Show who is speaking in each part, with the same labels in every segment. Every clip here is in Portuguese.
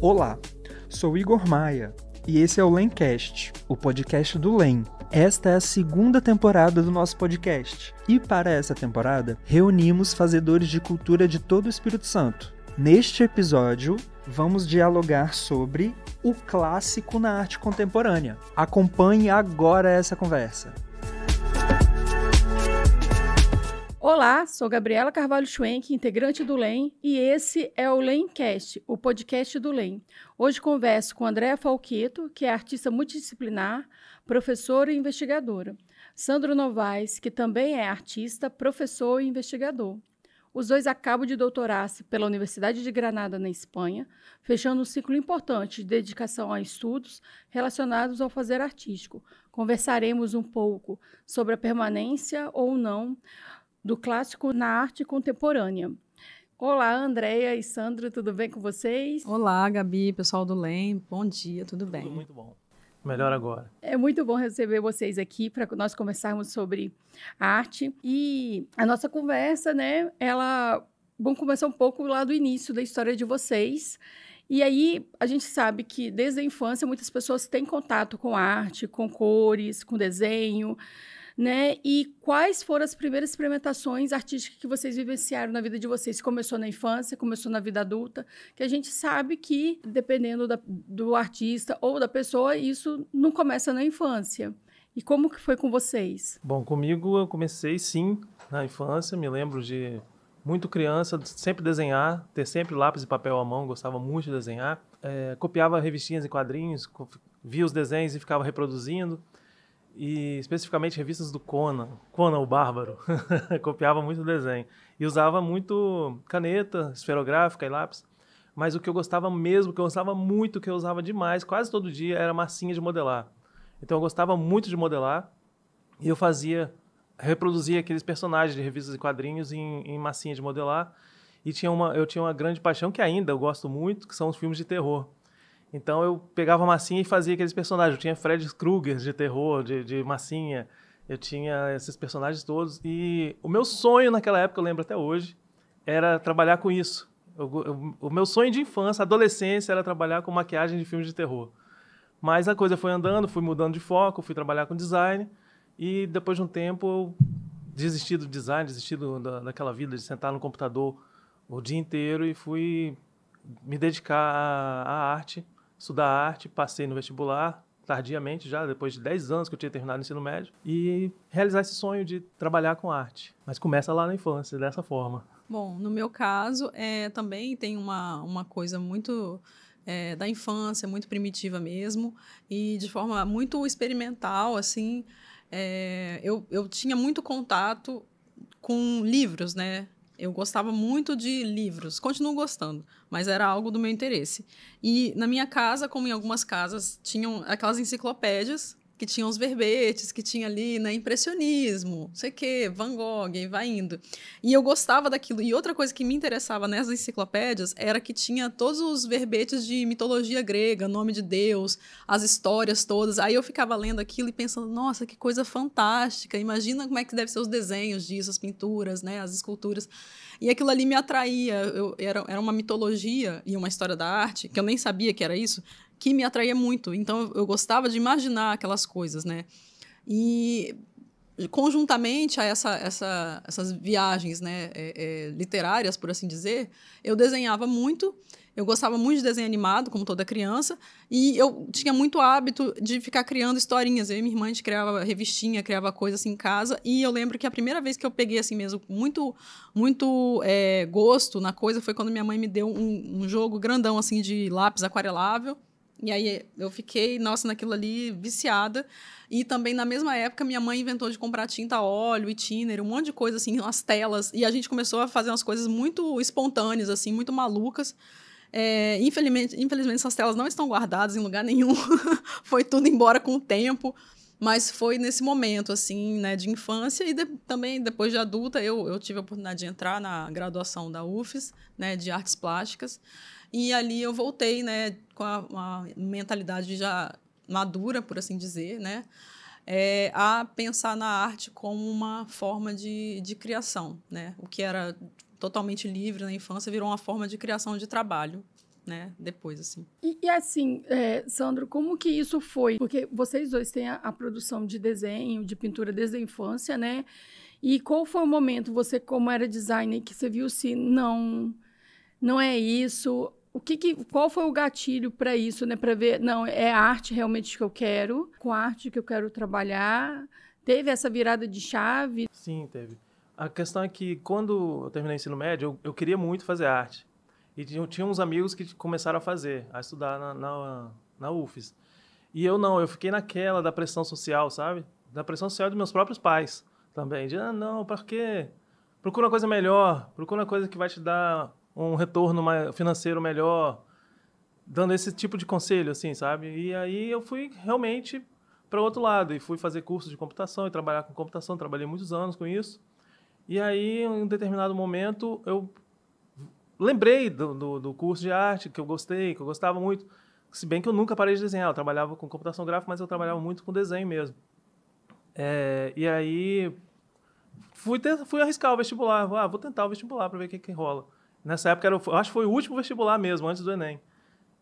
Speaker 1: Olá, sou Igor Maia e esse é o Lencast, o podcast do Lem. Esta é a segunda temporada do nosso podcast e para essa temporada reunimos fazedores de cultura de todo o Espírito Santo. Neste episódio, vamos dialogar sobre o clássico na arte contemporânea. Acompanhe agora essa conversa.
Speaker 2: Olá, sou Gabriela Carvalho Schwenk, integrante do LEM, e esse é o Lencast, o podcast do LEM. Hoje converso com Andréa Falquetto, que é artista multidisciplinar, professora e investigadora. Sandro Novaes, que também é artista, professor e investigador. Os dois acabam de doutorar-se pela Universidade de Granada, na Espanha, fechando um ciclo importante de dedicação a estudos relacionados ao fazer artístico. Conversaremos um pouco sobre a permanência ou não do clássico na arte contemporânea. Olá, Andréa e Sandro, tudo bem com vocês?
Speaker 3: Olá, Gabi, pessoal do LEM, bom dia, tudo bem?
Speaker 4: Tudo muito bom. Melhor agora.
Speaker 2: É muito bom receber vocês aqui para nós conversarmos sobre arte. E a nossa conversa, né, vamos começar um pouco lá do início da história de vocês. E aí, a gente sabe que desde a infância muitas pessoas têm contato com arte, com cores, com desenho, né? E quais foram as primeiras experimentações artísticas que vocês vivenciaram na vida de vocês? Começou na infância, começou na vida adulta, que a gente sabe que, dependendo do artista ou da pessoa, isso não começa na infância. E como que foi com vocês?
Speaker 4: Bom, comigo eu comecei, sim, na infância. Me lembro de, muito criança, sempre desenhar, ter sempre lápis e papel à mão, gostava muito de desenhar. Copiava revistinhas e quadrinhos, via os desenhos e ficava reproduzindo. E especificamente revistas do Conan o Bárbaro, copiava muito o desenho. E usava muito caneta, esferográfica e lápis. Mas o que eu gostava mesmo, que eu gostava muito, que eu usava demais, quase todo dia, era massinha de modelar. Então eu gostava muito de modelar e eu reproduzia aqueles personagens de revistas e quadrinhos em massinha de modelar. E eu tinha uma grande paixão, que ainda eu gosto muito, que são os filmes de terror. Então eu pegava a massinha e fazia aqueles personagens. Eu tinha Fred Krueger de terror, de massinha. Eu tinha esses personagens todos. E o meu sonho naquela época, eu lembro até hoje, era trabalhar com isso. O meu sonho de infância, adolescência, era trabalhar com maquiagem de filmes de terror. Mas a coisa foi andando, fui mudando de foco, fui trabalhar com design. E depois de um tempo eu desisti do design, daquela vida de sentar no computador o dia inteiro e fui me dedicar à arte. Estudar arte, passei no vestibular, tardiamente já, depois de 10 anos que eu tinha terminado o ensino médio, e realizar esse sonho de trabalhar com arte. Mas começa lá na infância, dessa forma.
Speaker 3: Bom, no meu caso, também tem uma coisa muito da infância, muito primitiva mesmo, e de forma muito experimental, assim, eu tinha muito contato com livros, né? Eu gostava muito de livros, continuo gostando, mas era algo do meu interesse. E na minha casa, como em algumas casas, tinham aquelas enciclopédias que tinham os verbetes, que tinha ali, né, impressionismo, não sei o quê, Van Gogh, e vai indo. E eu gostava daquilo. E outra coisa que me interessava nessas enciclopédias era que tinha todos os verbetes de mitologia grega, nome de Deus, as histórias todas. Aí eu ficava lendo aquilo e pensando, nossa, que coisa fantástica, imagina como é que deve ser os desenhos disso, as pinturas, né, as esculturas. E aquilo ali me atraía. Era uma mitologia e uma história da arte, que eu nem sabia que era isso, que me atraía muito. Então, eu gostava de imaginar aquelas coisas, né? E, conjuntamente a essas viagens, né, literárias, por assim dizer, eu desenhava muito. Eu gostava muito de desenho animado, como toda criança, e eu tinha muito hábito de ficar criando historinhas. Eu e minha irmã, a gente criava revistinha, criava coisa assim em casa, e eu lembro que a primeira vez que eu peguei assim mesmo, muito gosto na coisa, foi quando minha mãe me deu um jogo grandão assim de lápis aquarelável. E aí eu fiquei, nossa, naquilo ali, viciada. E também, na mesma época, minha mãe inventou de comprar tinta a óleo e thinner, um monte de coisa, assim, umas telas. E a gente começou a fazer umas coisas muito espontâneas, assim, muito malucas. Infelizmente, essas telas não estão guardadas em lugar nenhum. Foi tudo embora com o tempo. Mas foi nesse momento, assim, né, de infância. E também, depois de adulta, eu tive a oportunidade de entrar na graduação da UFES, né, de artes plásticas. E ali eu voltei, né, com uma mentalidade já madura, por assim dizer, né, a pensar na arte como uma forma de criação, né? O que era totalmente livre na infância virou uma forma de criação de trabalho. né, depois, assim.
Speaker 2: E assim, Sandro, como que isso foi? Porque vocês dois têm a produção de desenho, de pintura desde a infância, né? E qual foi o momento, você como era designer, que você viu se não é isso? Qual foi o gatilho para isso, né? Para ver, não, é a arte realmente que eu quero, com a arte que eu quero trabalhar. Teve essa virada de chave?
Speaker 4: Sim, teve. A questão é que quando eu terminei o ensino médio, eu queria muito fazer arte. E tinha uns amigos que começaram a estudar na UFES. E eu não, eu fiquei naquela da pressão social, sabe? Da pressão social dos meus próprios pais também. De, não, para quê? Procura uma coisa melhor, procura uma coisa que vai te dar um retorno financeiro melhor, dando esse tipo de conselho, assim, sabe? E aí eu fui realmente para o outro lado e fui fazer cursos de computação e trabalhar com computação. Trabalhei muitos anos com isso. E aí, em um determinado momento, eu lembrei do curso de arte que eu gostei, que eu gostava muito. Se bem que eu nunca parei de desenhar. Eu trabalhava com computação gráfica, mas eu trabalhava muito com desenho mesmo. E aí, fui arriscar o vestibular. Vou tentar o vestibular para ver o que rola. Nessa época, eu acho que foi o último vestibular mesmo, antes do Enem.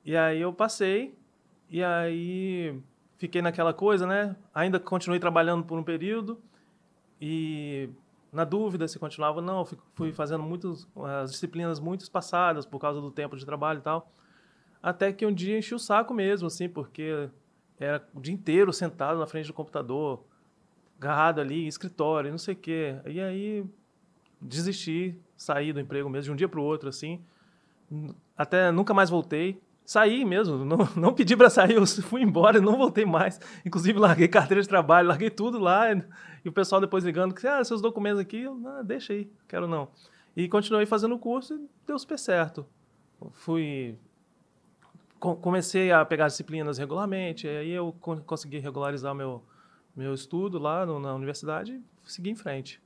Speaker 4: E aí eu passei, e aí fiquei naquela coisa, né? Ainda continuei trabalhando por um período, e na dúvida se continuava ou não, fui fazendo as disciplinas muito espaçadas por causa do tempo de trabalho e tal. Até que um dia enchi o saco mesmo, assim, porque era o dia inteiro sentado na frente do computador, agarrado ali, escritório, não sei o quê. E aí desisti, saí do emprego mesmo, de um dia para o outro, assim. Até nunca mais voltei. Saí mesmo, não pedi para sair, eu fui embora e não voltei mais. Inclusive, larguei carteira de trabalho, larguei tudo lá. E o pessoal depois ligando, seus documentos aqui, deixa aí, quero não. E continuei fazendo o curso e deu super certo. Comecei a pegar disciplinas regularmente, aí eu consegui regularizar meu estudo lá na universidade e segui em frente.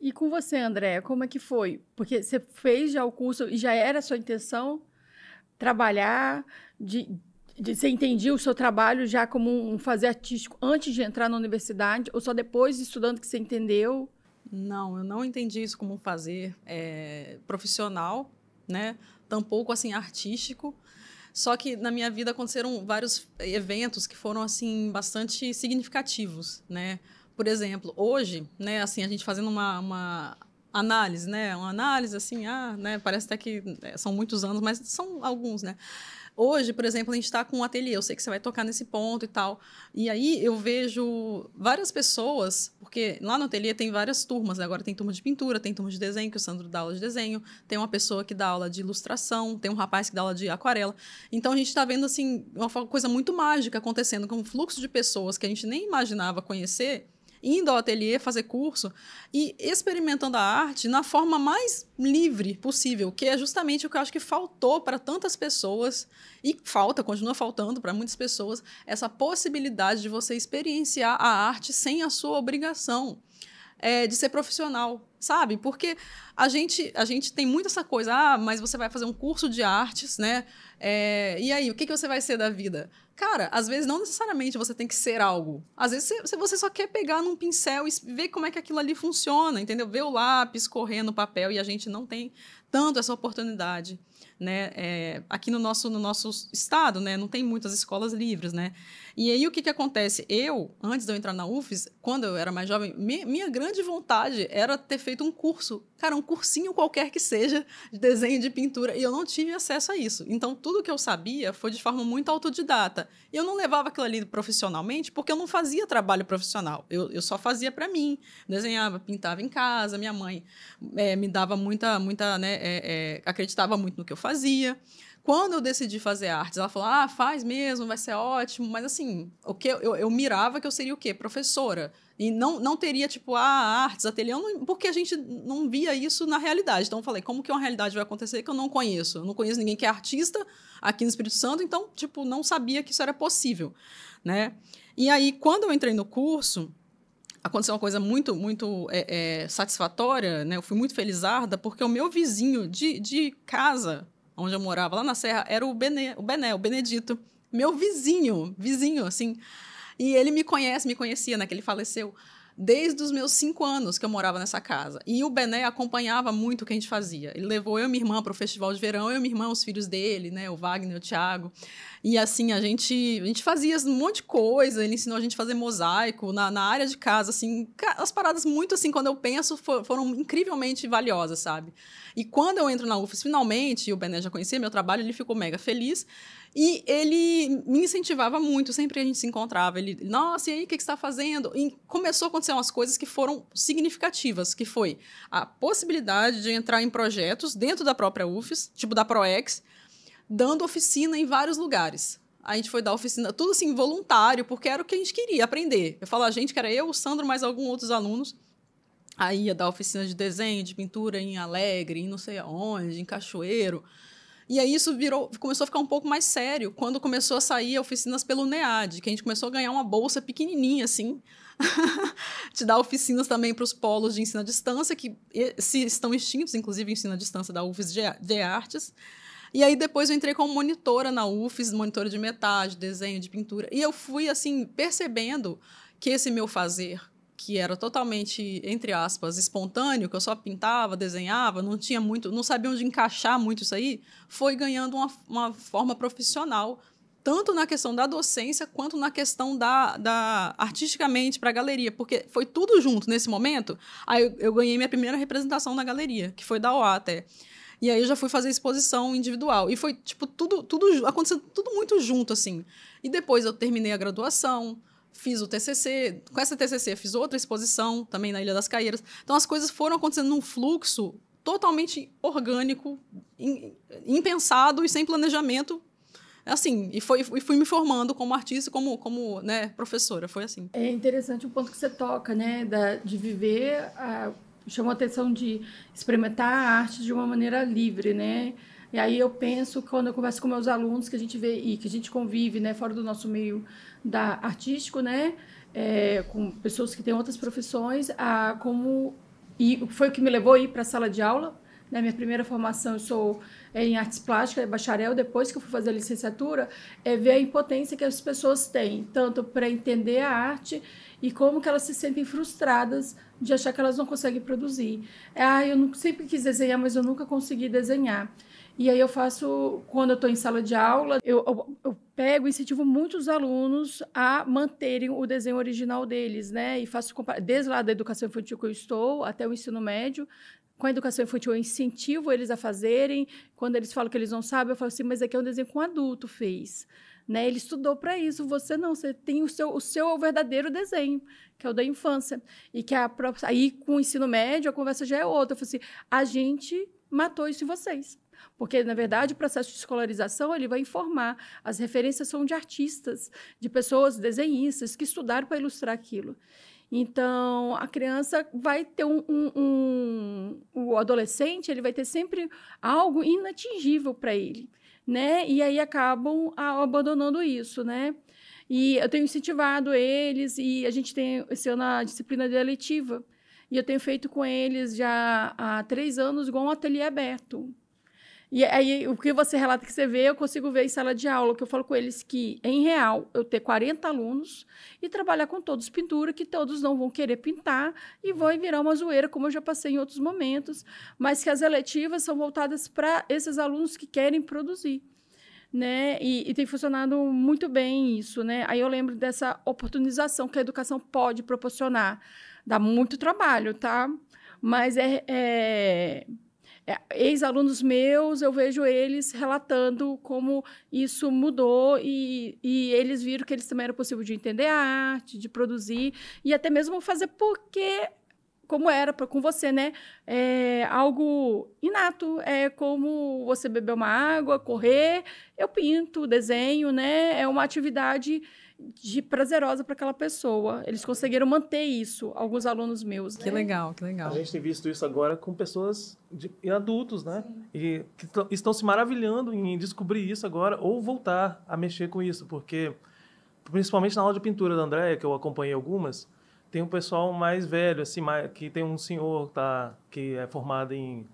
Speaker 2: E com você, André, como é que foi? Porque você fez já o curso e já era a sua intenção trabalhar, você entendia o seu trabalho já como um fazer artístico antes de entrar na universidade ou só depois, estudando, que você entendeu?
Speaker 3: Não, eu não entendi isso como um fazer profissional, né? Tampouco, assim, artístico. Só que na minha vida aconteceram vários eventos que foram, assim, bastante significativos, né? Por exemplo, hoje, né, assim, a gente fazendo uma análise, né? Uma análise, assim, né? Parece até que são muitos anos, mas são alguns, né? Hoje, por exemplo, a gente está com um ateliê, eu sei que você vai tocar nesse ponto e tal. E aí eu vejo várias pessoas, porque lá no ateliê tem várias turmas, né? Agora tem turma de pintura, tem turma de desenho, que o Sandro dá aula de desenho, tem uma pessoa que dá aula de ilustração, tem um rapaz que dá aula de aquarela. Então a gente está vendo, assim, uma coisa muito mágica acontecendo, com um fluxo de pessoas que a gente nem imaginava conhecer, indo ao ateliê fazer curso e experimentando a arte na forma mais livre possível, que é justamente o que eu acho que faltou para tantas pessoas e continua faltando para muitas pessoas, essa possibilidade de você experienciar a arte sem a sua obrigação de ser profissional, sabe? Porque a gente tem muito essa coisa, mas você vai fazer um curso de artes, né? E aí, o que você vai ser da vida? Cara, às vezes não necessariamente você tem que ser algo. Às vezes você só quer pegar num pincel e ver como é que aquilo ali funciona, entendeu? Ver o lápis correr no papel e a gente não tem tanto essa oportunidade, né? Aqui no nosso estado, né? Não tem muitas escolas livres, né? E aí o que acontece? Antes de eu entrar na UFES, quando eu era mais jovem, minha grande vontade era ter feito um curso, cara, um cursinho qualquer que seja, de desenho, de pintura, e eu não tive acesso a isso. Então, tudo que eu sabia foi de forma muito autodidata. E eu não levava aquilo ali profissionalmente porque eu não fazia trabalho profissional. Eu só fazia para mim. Desenhava, pintava em casa, minha mãe me dava muita né, acreditava muito no que eu fazia. Quando eu decidi fazer artes, ela falou, faz mesmo, vai ser ótimo. Mas, assim, o que eu mirava que eu seria o quê? Professora. E não teria, tipo, artes, ateliê, porque a gente não via isso na realidade. Então, eu falei, como que uma realidade vai acontecer que eu não conheço? Eu não conheço ninguém que é artista aqui no Espírito Santo, então, tipo, não sabia que isso era possível, né? E aí, quando eu entrei no curso, aconteceu uma coisa muito, muito satisfatória, né? Eu fui muito felizarda, porque o meu vizinho de casa, onde eu morava, lá na Serra, era o Benedito. Meu vizinho, assim. E ele me conhecia, né? Que ele faleceu. desde os meus 5 anos que eu morava nessa casa. E o Bené acompanhava muito o que a gente fazia. Ele levou eu e minha irmã para o festival de verão, eu e minha irmã, os filhos dele, né, o Wagner, o Thiago. E assim, a gente fazia um monte de coisa, ele ensinou a gente a fazer mosaico na área de casa, assim, as paradas muito assim, quando eu penso, foram incrivelmente valiosas, sabe? E quando eu entro na UFES, finalmente, e o Bené já conhecia meu trabalho, ele ficou mega feliz. E ele me incentivava muito, sempre a gente se encontrava. Ele, nossa, e aí, o que você está fazendo? E começou a acontecer umas coisas que foram significativas, que foi a possibilidade de entrar em projetos dentro da própria UFES, tipo da ProEx, dando oficina em vários lugares. A gente foi dar oficina, tudo assim, voluntário, porque era o que a gente queria aprender. Eu falo a gente, que era eu, o Sandro, mais alguns outros alunos. Aí ia dar oficina de desenho, de pintura em Alegre, em não sei aonde, em Cachoeiro. E aí isso começou a ficar um pouco mais sério quando começou a sair oficinas pelo NEAD, que a gente começou a ganhar uma bolsa pequenininha, assim, de dar oficinas também para os polos de ensino à distância, que se estão extintos, inclusive o ensino à distância da UFES de Artes. E aí depois eu entrei como monitora na UFES, monitora de metade, desenho, de pintura. E eu fui, assim, percebendo que esse meu fazer, que era totalmente, entre aspas, espontâneo, que eu só pintava, desenhava, não tinha muito, não sabia onde encaixar muito isso aí, foi ganhando uma forma profissional, tanto na questão da docência, quanto na questão da artisticamente para a galeria, porque foi tudo junto nesse momento. Aí eu ganhei minha primeira representação na galeria, que foi da OA até. E aí eu já fui fazer exposição individual. E foi, tipo, tudo acontecendo tudo muito junto, assim. E depois eu terminei a graduação, fiz o TCC, com essa TCC fiz outra exposição, também na Ilha das Caieiras. Então, as coisas foram acontecendo num fluxo totalmente orgânico, impensado e sem planejamento, assim, e fui me formando como artista, como né, professora, foi assim.
Speaker 2: É interessante o ponto que você toca, né, de viver, chamou a atenção de experimentar a arte de uma maneira livre, né? E aí eu penso, quando eu converso com meus alunos, que a gente vê e que a gente convive, né, fora do nosso meio artístico, né, com pessoas que têm outras profissões, e foi o que me levou a ir para a sala de aula, né? Minha primeira formação eu sou em artes plásticas, bacharel, depois que eu fui fazer a licenciatura, ver a impotência que as pessoas têm, tanto para entender a arte e como que elas se sentem frustradas de achar que elas não conseguem produzir. Eu sempre quis desenhar, mas eu nunca consegui desenhar. E aí eu faço, quando eu estou em sala de aula, eu pego e incentivo muitos alunos a manterem o desenho original deles, né? E faço, desde lá da educação infantil que eu estou, até o ensino médio. Com a educação infantil, eu incentivo eles a fazerem. Quando eles falam que eles não sabem, eu falo assim, mas aqui é um desenho que um adulto fez. Né? Ele estudou para isso, você não. Você tem o seu verdadeiro desenho, que é o da infância. E que aí, com o ensino médio, a conversa já é outra. Eu falo assim, a gente matou isso em vocês. Porque, na verdade, o processo de escolarização ele vai informar. As referências são de artistas, de pessoas desenhistas que estudaram para ilustrar aquilo. Então, a criança vai ter o adolescente, ele vai ter sempre algo inatingível para ele, né? E aí acabam abandonando isso, né? E eu tenho incentivado eles, e a gente tem esse ano a disciplina de eletiva, e eu tenho feito com eles já há 3 anos igual um ateliê aberto. E aí, o que você relata que você vê, eu consigo ver em sala de aula, que eu falo com eles que, em real, eu ter 40 alunos e trabalhar com todos pintura, que todos não vão querer pintar e vão virar uma zoeira, como eu já passei em outros momentos, mas que as eletivas são voltadas para esses alunos que querem produzir. Né? E tem funcionado muito bem isso, né? Aí eu lembro dessa oportunização que a educação pode proporcionar. Dá muito trabalho, tá? Mas ex-alunos meus, eu vejo eles relatando como isso mudou e eles viram que eles também era possível de entender a arte, de produzir e até mesmo fazer porque, como era com você, né? É algo inato, é como você beber uma água, correr, eu pinto, desenho, né? É uma atividade prazerosa para aquela pessoa. Eles conseguiram manter isso, alguns alunos meus.
Speaker 3: Que legal, que legal.
Speaker 4: A gente tem visto isso agora com pessoas adultos, né? Sim. E que estão se maravilhando em descobrir isso agora ou voltar a mexer com isso, porque, principalmente na aula de pintura da Andréia, que eu acompanhei algumas, tem um pessoal mais velho, assim, que tem um senhor que é formado em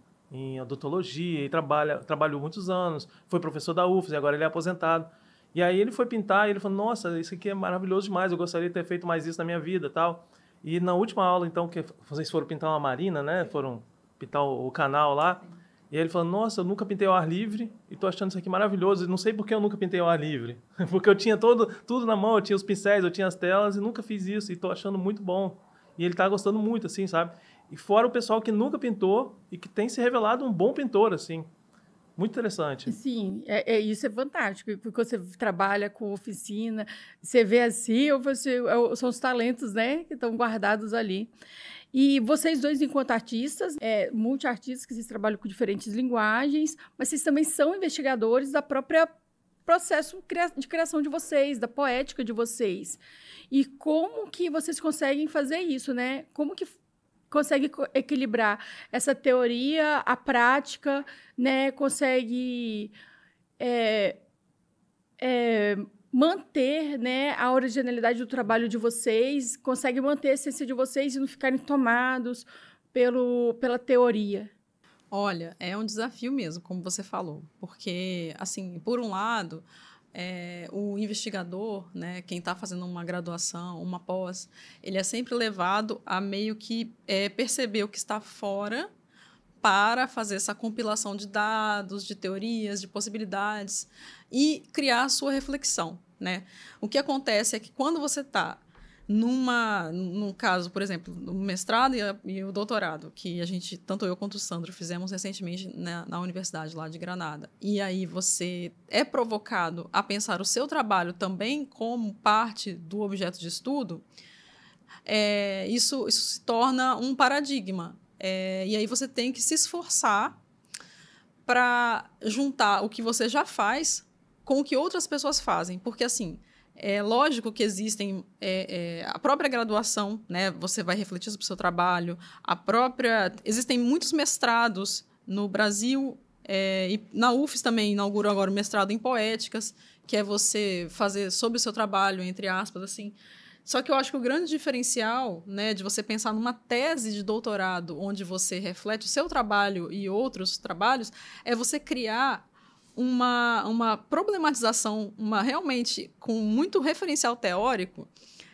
Speaker 4: odontologia e trabalhou muitos anos, foi professor da UFES e agora ele é aposentado. E aí ele foi pintar e ele falou, nossa, isso aqui é maravilhoso demais, eu gostaria de ter feito mais isso na minha vida, tal. E na última aula, então, que vocês foram pintar uma marina, né? Foram pintar o canal lá. E aí ele falou, nossa, eu nunca pintei ao ar livre e tô achando isso aqui maravilhoso. E não sei por que eu nunca pintei ao ar livre. Porque eu tinha tudo na mão, eu tinha os pincéis, eu tinha as telas e nunca fiz isso. E tô achando muito bom. E ele tá gostando muito, assim, sabe? E fora o pessoal que nunca pintou e que tem se revelado um bom pintor, assim. Muito interessante.
Speaker 2: Sim, isso é fantástico, porque você trabalha com oficina, você vê assim, são os talentos, né, que estão guardados ali. E vocês dois, enquanto artistas, multiartistas, que vocês trabalham com diferentes linguagens, mas vocês também são investigadores da própria processo de criação de vocês, da poética de vocês. E como que vocês conseguem fazer isso, né? Como que consegue equilibrar essa teoria, a prática, né? Consegue manter, né, a originalidade do trabalho de vocês, consegue manter a essência de vocês e não ficarem tomados pela teoria.
Speaker 3: Olha, é um desafio mesmo, como você falou, porque, assim, por um lado, o investigador, né, quem está fazendo uma graduação, uma pós, ele é sempre levado a meio que perceber o que está fora para fazer essa compilação de dados, de teorias, de possibilidades e criar a sua reflexão, né? O que acontece é que quando você está num caso, por exemplo, no mestrado e o doutorado, que a gente, tanto eu quanto o Sandro, fizemos recentemente na universidade lá de Granada, e aí você é provocado a pensar o seu trabalho também como parte do objeto de estudo, isso se torna um paradigma. E aí você tem que se esforçar para juntar o que você já faz com o que outras pessoas fazem, porque assim, é lógico que existem a própria graduação, né? Você vai refletir sobre o seu trabalho, existem muitos mestrados no Brasil, e na UFES também inaugurou agora o mestrado em poéticas, que é você fazer sobre o seu trabalho, entre aspas, assim. Só que eu acho que o grande diferencial, né, de você pensar numa tese de doutorado onde você reflete o seu trabalho e outros trabalhos, é você criar uma problematização, realmente com muito referencial teórico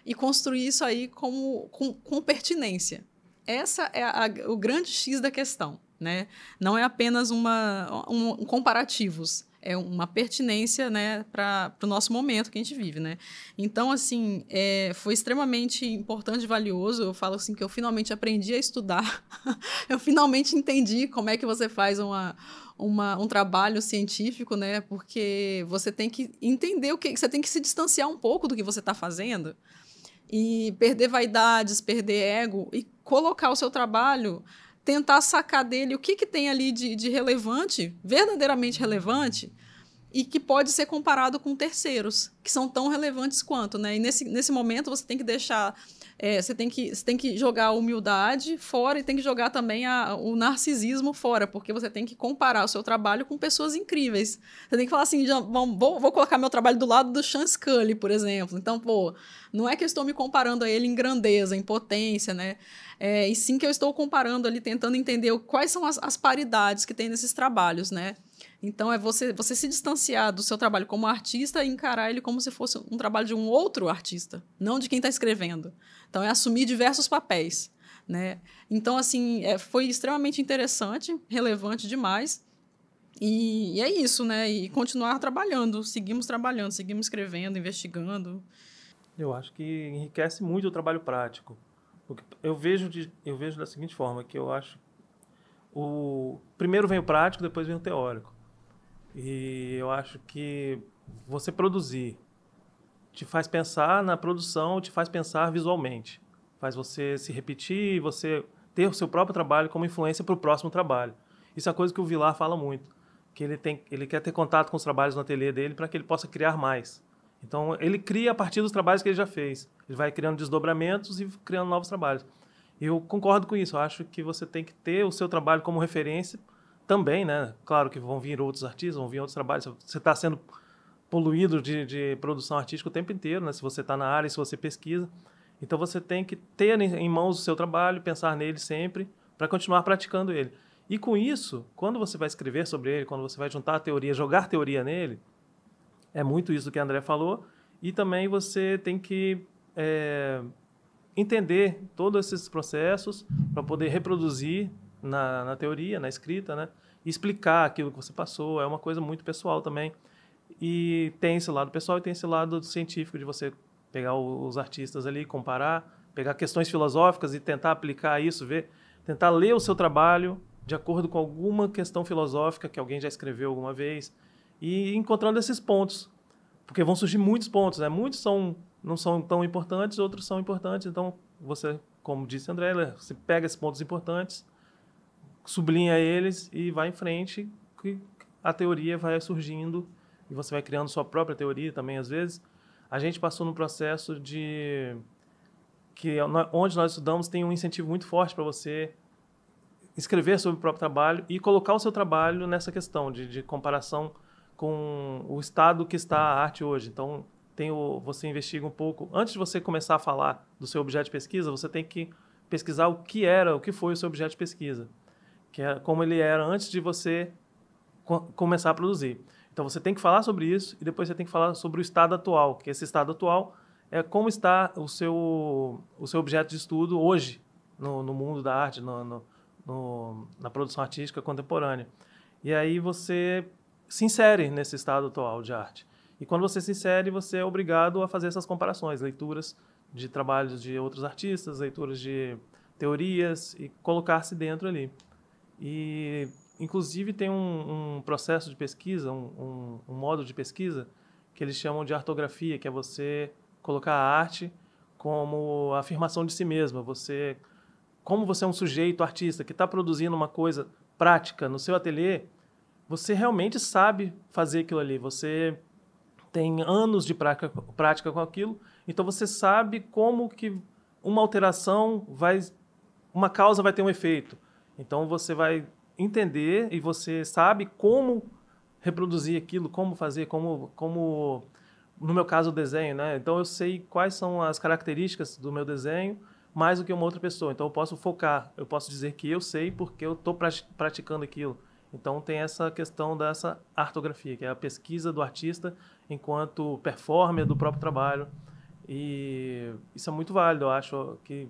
Speaker 3: e construir isso aí com pertinência. Essa é o grande X da questão, né? Não é apenas um comparativos, é uma pertinência, né, para o nosso momento que a gente vive, né? Então, assim, foi extremamente importante e valioso. Eu falo assim que eu finalmente aprendi a estudar, eu finalmente entendi como é que você faz um trabalho científico, né? Porque você tem que entender você tem que se distanciar um pouco do que você está fazendo e perder vaidades, perder ego e colocar o seu trabalho, tentar sacar dele o que tem ali de relevante, verdadeiramente relevante, e que pode ser comparado com terceiros, que são tão relevantes quanto, né? E nesse momento você tem que deixar... você tem que jogar a humildade fora e tem que jogar também o narcisismo fora, porque você tem que comparar o seu trabalho com pessoas incríveis. Você tem que falar assim, vou colocar meu trabalho do lado do Sean Scully, por exemplo. Então, não é que eu estou me comparando a ele em grandeza, em potência, né? E sim que eu estou comparando ali, tentando entender quais são as paridades que tem nesses trabalhos, né? Então, é você se distanciar do seu trabalho como artista e encarar ele como se fosse um trabalho de um outro artista, não de quem está escrevendo. Então, é assumir diversos papéis, né? Então, assim, foi extremamente interessante, relevante demais. E é isso, né? E continuar trabalhando, seguimos escrevendo, investigando.
Speaker 4: Eu acho que enriquece muito o trabalho prático. Porque eu vejo da seguinte forma, que eu acho primeiro vem o prático, depois vem o teórico. E eu acho que você produzir te faz pensar na produção, te faz pensar visualmente. Faz você se repetir e você ter o seu próprio trabalho como influência para o próximo trabalho. Isso é uma coisa que o Vilar fala muito, que ele quer ter contato com os trabalhos no ateliê dele para que ele possa criar mais. Então, ele cria a partir dos trabalhos que ele já fez. Ele vai criando desdobramentos e criando novos trabalhos. E eu concordo com isso. Eu acho que você tem que ter o seu trabalho como referência também, né? Claro que vão vir outros artistas, vão vir outros trabalhos. Você está sendo poluído de produção artística o tempo inteiro, né? Se você está na área, se você pesquisa. Então, você tem que ter em mãos o seu trabalho, pensar nele sempre, para continuar praticando ele. E com isso, quando você vai escrever sobre ele, quando você vai juntar a teoria, jogar teoria nele, é muito isso que a André falou. E também você tem que entender todos esses processos para poder reproduzir na teoria, na escrita, né? E explicar aquilo que você passou. É uma coisa muito pessoal também. E tem esse lado pessoal e tem esse lado científico de você pegar os artistas ali, comparar, pegar questões filosóficas e tentar aplicar isso, tentar ler o seu trabalho de acordo com alguma questão filosófica que alguém já escreveu alguma vez e encontrando esses pontos. Porque vão surgir muitos pontos, né? Muitos não são tão importantes, outros são importantes. Então, você, como disse André, você pega esses pontos importantes, sublinha eles e vai em frente, que a teoria vai surgindo e você vai criando sua própria teoria também, às vezes. A gente passou num processo onde nós estudamos tem um incentivo muito forte para você escrever sobre o próprio trabalho e colocar o seu trabalho nessa questão de comparação com o estado que está a arte hoje. Então, você investiga um pouco. Antes de você começar a falar do seu objeto de pesquisa, você tem que pesquisar o que foi o seu objeto de pesquisa, que é como ele era antes de você começar a produzir. Então, você tem que falar sobre isso e depois você tem que falar sobre o estado atual, que esse estado atual é como está o seu objeto de estudo hoje no mundo da arte, na produção artística contemporânea. E aí você se insere nesse estado atual de arte. E quando você se insere, você é obrigado a fazer essas comparações, leituras de trabalhos de outros artistas, leituras de teorias e colocar-se dentro ali. E, inclusive, tem um processo de pesquisa, um modo de pesquisa que eles chamam de artografia, que é você colocar a arte como a afirmação de si mesma. Como você é um sujeito artista que está produzindo uma coisa prática no seu ateliê, você realmente sabe fazer aquilo ali. Você tem anos de prática com aquilo, então você sabe como que uma alteração uma causa vai ter um efeito. Então você vai entender e você sabe como reproduzir aquilo, como fazer, como no meu caso o desenho, né? Então eu sei quais são as características do meu desenho mais do que uma outra pessoa. Então eu posso focar, eu posso dizer que eu sei porque eu estou praticando aquilo. Então tem essa questão dessa artografia, que é a pesquisa do artista enquanto performer do próprio trabalho. E isso é muito válido, eu acho que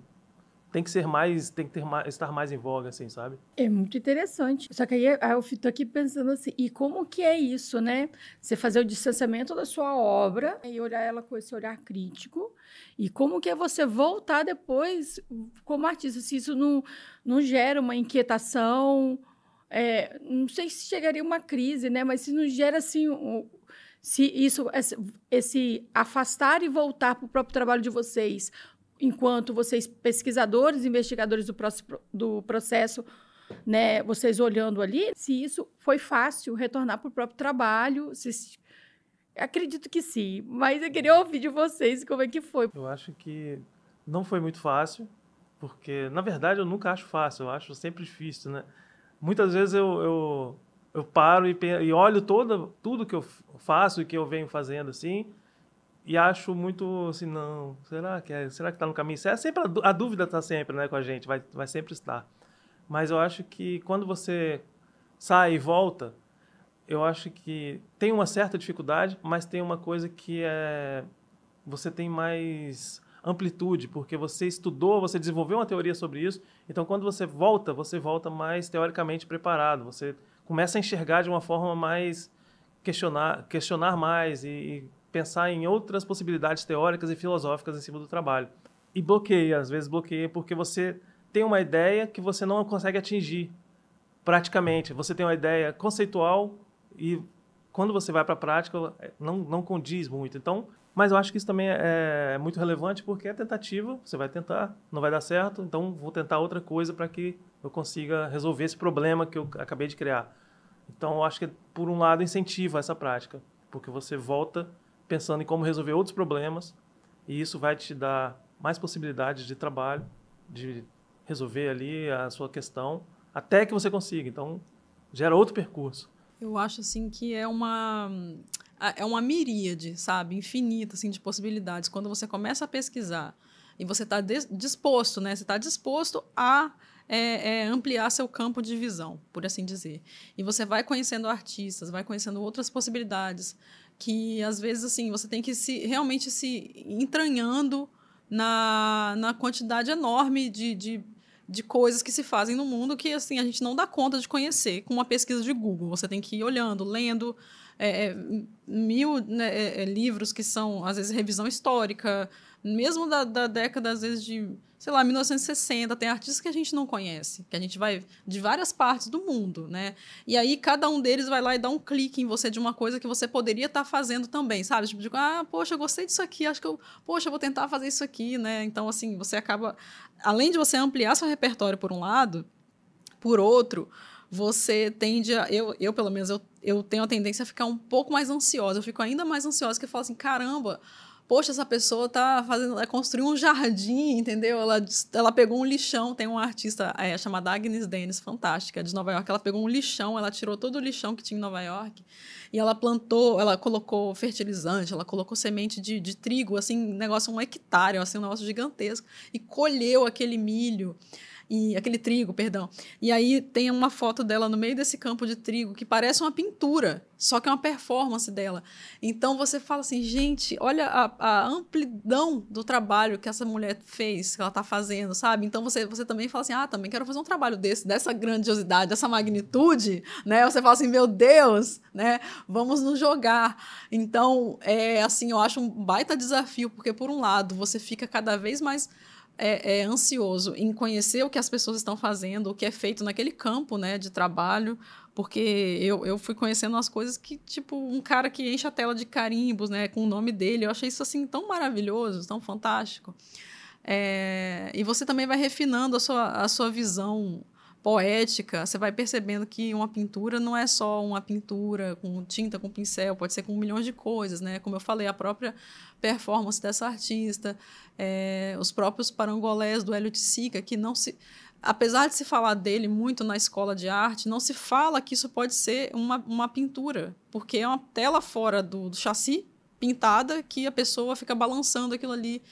Speaker 4: tem que estar mais em voga, assim, sabe?
Speaker 2: É muito interessante. Só que aí eu tô aqui pensando assim, e como que é isso, né? Você fazer o distanciamento da sua obra e olhar ela com esse olhar crítico, e como que é você voltar depois como artista, se isso não gera uma inquietação, não sei se chegaria uma crise, né? Mas se não gera, assim, se isso, esse afastar e voltar para o próprio trabalho de vocês, enquanto vocês, pesquisadores, investigadores do processo, né, vocês olhando ali, se isso foi fácil retornar para o próprio trabalho, acredito que sim, mas eu queria ouvir de vocês como é que foi.
Speaker 4: Eu acho que não foi muito fácil, porque, na verdade, eu nunca acho fácil, eu acho sempre difícil, né? Muitas vezes eu paro e olho tudo que eu faço e que eu venho fazendo, assim, e acho muito assim, não, será que está no caminho certo? Sempre a dúvida está sempre, né, com a gente, vai sempre estar. Mas eu acho que quando você sai e volta, eu acho que tem uma certa dificuldade, mas tem uma coisa que você tem mais amplitude, porque você estudou, você desenvolveu uma teoria sobre isso, então quando você volta mais teoricamente preparado, você começa a enxergar de uma forma mais, questionar mais e pensar em outras possibilidades teóricas e filosóficas em cima do trabalho. E às vezes bloqueia porque você tem uma ideia que você não consegue atingir praticamente. Você tem uma ideia conceitual e quando você vai para a prática não condiz muito. Então, mas eu acho que isso também é muito relevante porque é tentativa, você vai tentar, não vai dar certo, então vou tentar outra coisa para que eu consiga resolver esse problema que eu acabei de criar. Então, eu acho que, por um lado, incentiva essa prática, porque você volta pensando em como resolver outros problemas e isso vai te dar mais possibilidades de trabalho, de resolver ali a sua questão, até que você consiga. Então, gera outro percurso.
Speaker 3: Eu acho, assim, que é uma miríade, sabe, infinita, assim, de possibilidades. Quando você começa a pesquisar e você está disposto, né? Você está disposto a ampliar seu campo de visão, por assim dizer. E você vai conhecendo artistas, vai conhecendo outras possibilidades que, às vezes, assim, você tem que realmente se entranhando na quantidade enorme de coisas que se fazem no mundo que assim, a gente não dá conta de conhecer com uma pesquisa de Google. Você tem que ir olhando, lendo mil livros que são, às vezes, revisão histórica, mesmo da década, às vezes, de, sei lá, 1960, tem artistas que a gente não conhece, que a gente vai de várias partes do mundo, né? E aí, cada um deles vai lá e dá um clique em você de uma coisa que você poderia estar fazendo também, sabe? Tipo, poxa, eu gostei disso aqui, acho que eu vou tentar fazer isso aqui, né? Então, assim, você acaba, além de você ampliar seu repertório por um lado, por outro, você tende a... Eu pelo menos, eu tenho a tendência a ficar um pouco mais ansiosa. Eu fico ainda mais ansiosa, que eu falo assim, caramba, poxa, essa pessoa está construindo um jardim, entendeu? Ela pegou um lixão, tem uma artista chamada Agnes Dennis, fantástica, de Nova York, ela pegou um lixão, ela tirou todo o lixão que tinha em Nova York e ela plantou, ela colocou fertilizante, ela colocou semente de trigo, assim, negócio 1 hectare, assim, um negócio gigantesco, e colheu aquele milho, aquele trigo, perdão. E aí tem uma foto dela no meio desse campo de trigo que parece uma pintura, só que é uma performance dela. Então você fala assim, gente, olha a amplidão do trabalho que essa mulher fez, que ela está fazendo, sabe? Então você também fala assim, também quero fazer um trabalho dessa grandiosidade, dessa magnitude, né? Você fala assim, meu Deus, né? Vamos nos jogar. Então, assim, eu acho um baita desafio, porque por um lado você fica cada vez mais ansioso em conhecer o que as pessoas estão fazendo, o que é feito naquele campo, né, de trabalho, porque eu fui conhecendo as coisas que, tipo, um cara que enche a tela de carimbos, né, com o nome dele, eu achei isso, assim, tão maravilhoso, tão fantástico. E você também vai refinando a sua visão poética, você vai percebendo que uma pintura não é só uma pintura com tinta, com pincel, pode ser com milhões de coisas, né? Como eu falei, a própria performance dessa artista, os próprios parangolés do Hélio Tissica, que não se... Apesar de se falar dele muito na escola de arte, não se fala que isso pode ser uma pintura, porque é uma tela fora do chassi, pintada, que a pessoa fica balançando aquilo ali,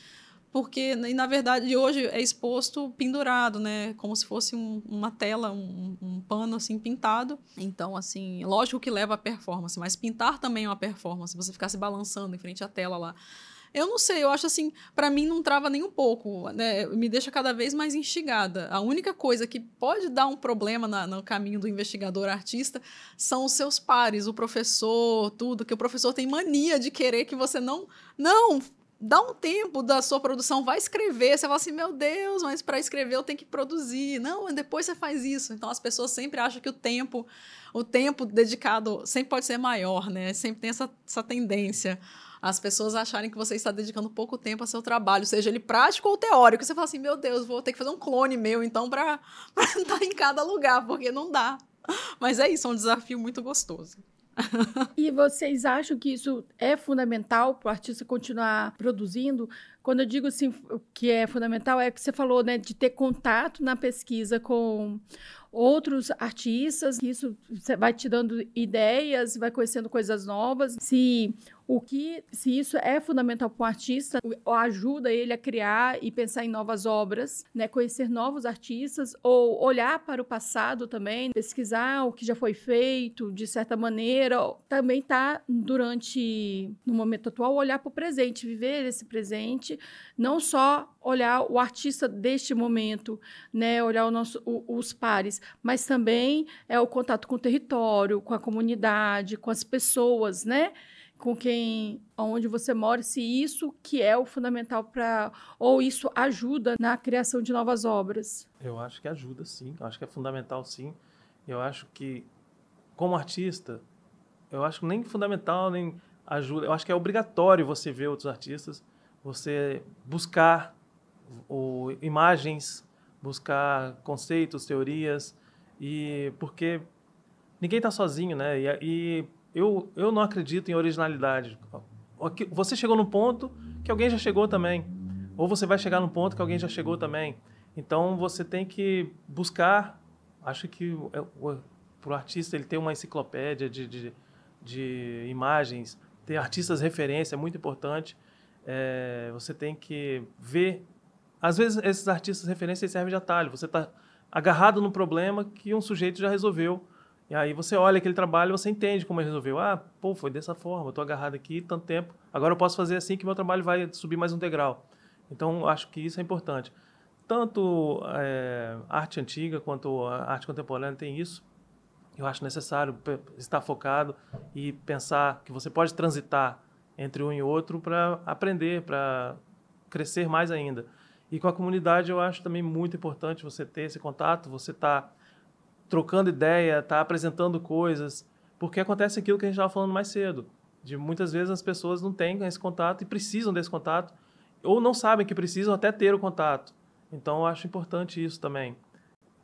Speaker 3: porque, na verdade, hoje é exposto pendurado, né? Como se fosse uma tela, um pano, assim, pintado. Então, assim, lógico que leva a performance, mas pintar também é uma performance, você ficar se balançando em frente à tela lá. Eu não sei, eu acho assim, para mim não trava nem um pouco, né? Me deixa cada vez mais instigada. A única coisa que pode dar um problema no caminho do investigador artista são os seus pares, o professor, tudo, que o professor tem mania de querer que você não dá um tempo da sua produção, vai escrever, você fala assim, meu Deus, mas para escrever eu tenho que produzir. Não, depois você faz isso. Então, as pessoas sempre acham que o tempo dedicado sempre pode ser maior, né? Sempre tem essa tendência. As pessoas acharem que você está dedicando pouco tempo ao seu trabalho, seja ele prático ou teórico. Você fala assim, meu Deus, vou ter que fazer um clone meu, então, para estar em cada lugar, porque não dá. Mas é isso, é um desafio muito gostoso.
Speaker 2: E vocês acham que isso é fundamental para o artista continuar produzindo? Quando eu digo assim, que é fundamental, é que você falou, né, de ter contato na pesquisa com outros artistas, que isso vai te dando ideias, vai conhecendo coisas novas. Se isso é fundamental para um artista, ajuda ele a criar e pensar em novas obras, né? Conhecer novos artistas, ou olhar para o passado também, pesquisar o que já foi feito, de certa maneira, também está no momento atual, olhar para o presente, viver esse presente, não só olhar o artista deste momento, né? Olhar os pares, mas também o contato com o território, com a comunidade, com as pessoas, né? Com onde você mora, se isso que é o fundamental ou isso ajuda na criação de novas obras.
Speaker 4: Eu acho que ajuda, sim. Eu acho que é fundamental, sim. Eu acho que, como artista, eu acho que nem fundamental, nem ajuda. Eu acho que é obrigatório você ver outros artistas, você buscar imagens, buscar conceitos, teorias, porque ninguém está sozinho, né? Eu não acredito em originalidade. Você chegou num ponto que alguém já chegou também. Ou você vai chegar num ponto que alguém já chegou também. Então, você tem que buscar... Acho que para o artista ele ter uma enciclopédia de imagens, ter artistas referência, é muito importante. Você tem que ver... Às vezes, esses artistas referência servem de atalho. Você está agarrado num problema que um sujeito já resolveu. E aí você olha aquele trabalho e você entende como ele resolveu. Foi dessa forma, eu estou agarrado aqui tanto tempo, agora eu posso fazer assim que meu trabalho vai subir mais um degrau. Então, acho que isso é importante. Tanto a arte antiga quanto a arte contemporânea tem isso. Eu acho necessário estar focado e pensar que você pode transitar entre um e outro para aprender, para crescer mais ainda. E com a comunidade eu acho também muito importante você ter esse contato, você tá trocando ideia, tá apresentando coisas, porque acontece aquilo que a gente estava falando mais cedo, de muitas vezes as pessoas não têm esse contato e precisam desse contato, ou não sabem que precisam até ter o contato. Então eu acho importante isso também.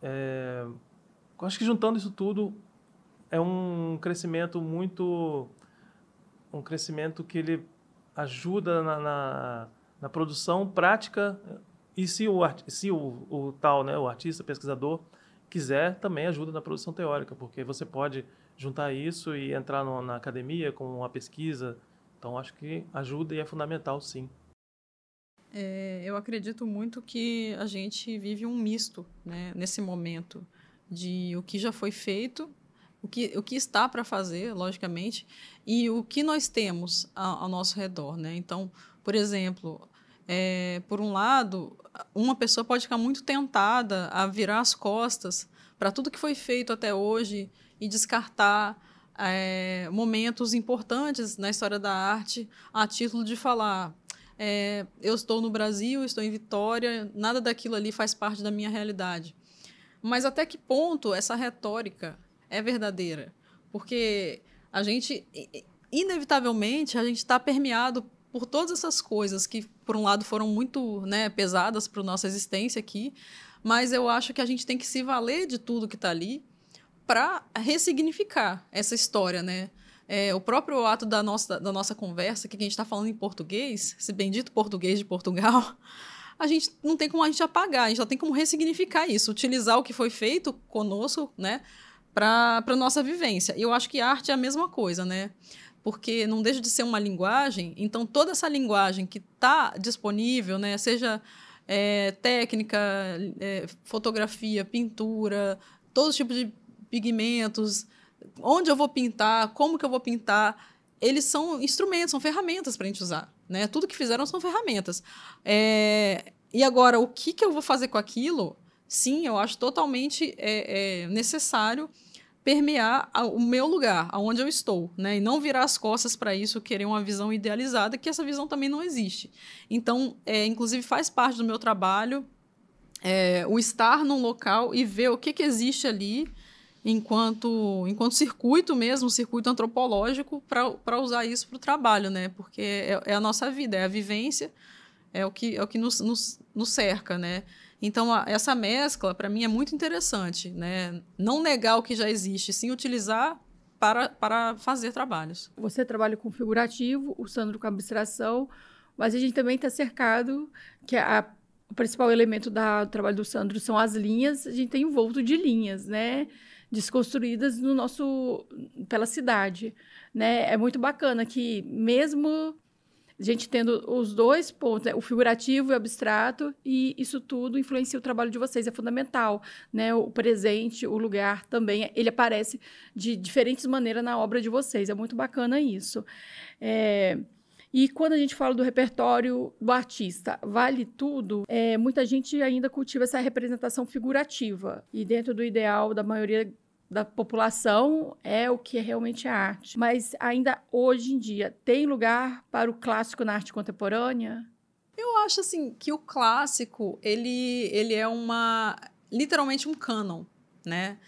Speaker 4: Eu acho que juntando isso tudo é um crescimento que ele ajuda na produção prática, e se o tal, né, o artista, pesquisador, quiser, também ajuda na produção teórica, porque você pode juntar isso e entrar na academia com uma pesquisa. Então, acho que ajuda e é fundamental, sim.
Speaker 3: Eu acredito muito que a gente vive um misto, né, nesse momento, de o que já foi feito, o que está para fazer, logicamente, e o que nós temos ao nosso redor, né? Então, por exemplo, por um lado, uma pessoa pode ficar muito tentada a virar as costas para tudo que foi feito até hoje e descartar momentos importantes na história da arte a título de falar: eu estou no Brasil, estou em Vitória, nada daquilo ali faz parte da minha realidade. Mas até que ponto essa retórica é verdadeira? Porque a gente, inevitavelmente, a gente está permeado por todas essas coisas que, por um lado, foram muito, né, pesadas para a nossa existência aqui, mas eu acho que a gente tem que se valer de tudo que está ali para ressignificar essa história, né? O próprio ato da nossa conversa, que a gente está falando em português, esse bendito português de Portugal, a gente não tem como a gente apagar, a gente só tem como ressignificar isso, utilizar o que foi feito conosco, né, para a nossa vivência. E eu acho que a arte é a mesma coisa, né? Porque não deixa de ser uma linguagem, então toda essa linguagem que está disponível, né, seja técnica, fotografia, pintura, todo tipo de pigmentos, onde eu vou pintar, como que eu vou pintar, eles são instrumentos, são ferramentas para a gente usar, né? Tudo que fizeram são ferramentas. E agora, o que eu vou fazer com aquilo? Sim, eu acho totalmente necessário permear o meu lugar, aonde eu estou, né? E não virar as costas para isso, querer uma visão idealizada, que essa visão também não existe. Então, inclusive, faz parte do meu trabalho o estar num local e ver o que existe ali enquanto circuito mesmo, circuito antropológico, para usar isso para o trabalho, né? Porque é a nossa vida, é a vivência, é o que nos cerca, né? Então, essa mescla, para mim, é muito interessante, né? Não negar o que já existe, sim utilizar para fazer trabalhos.
Speaker 2: Você trabalha com figurativo, o Sandro com abstração, mas a gente também está cercado, que o principal elemento do trabalho do Sandro são as linhas, a gente tem envolto de linhas, né? Desconstruídas pela cidade, né? É muito bacana que mesmo a gente tendo os dois pontos, né, o figurativo e o abstrato, e isso tudo influencia o trabalho de vocês, é fundamental, né? O presente, o lugar também, ele aparece de diferentes maneiras na obra de vocês, é muito bacana isso. E quando a gente fala do repertório do artista, vale tudo, muita gente ainda cultiva essa representação figurativa, e dentro do ideal da maioria da população é o que é realmente a arte. Mas ainda hoje em dia, tem lugar para o clássico na arte contemporânea?
Speaker 3: Eu acho assim que o clássico, ele é literalmente um cânon, né?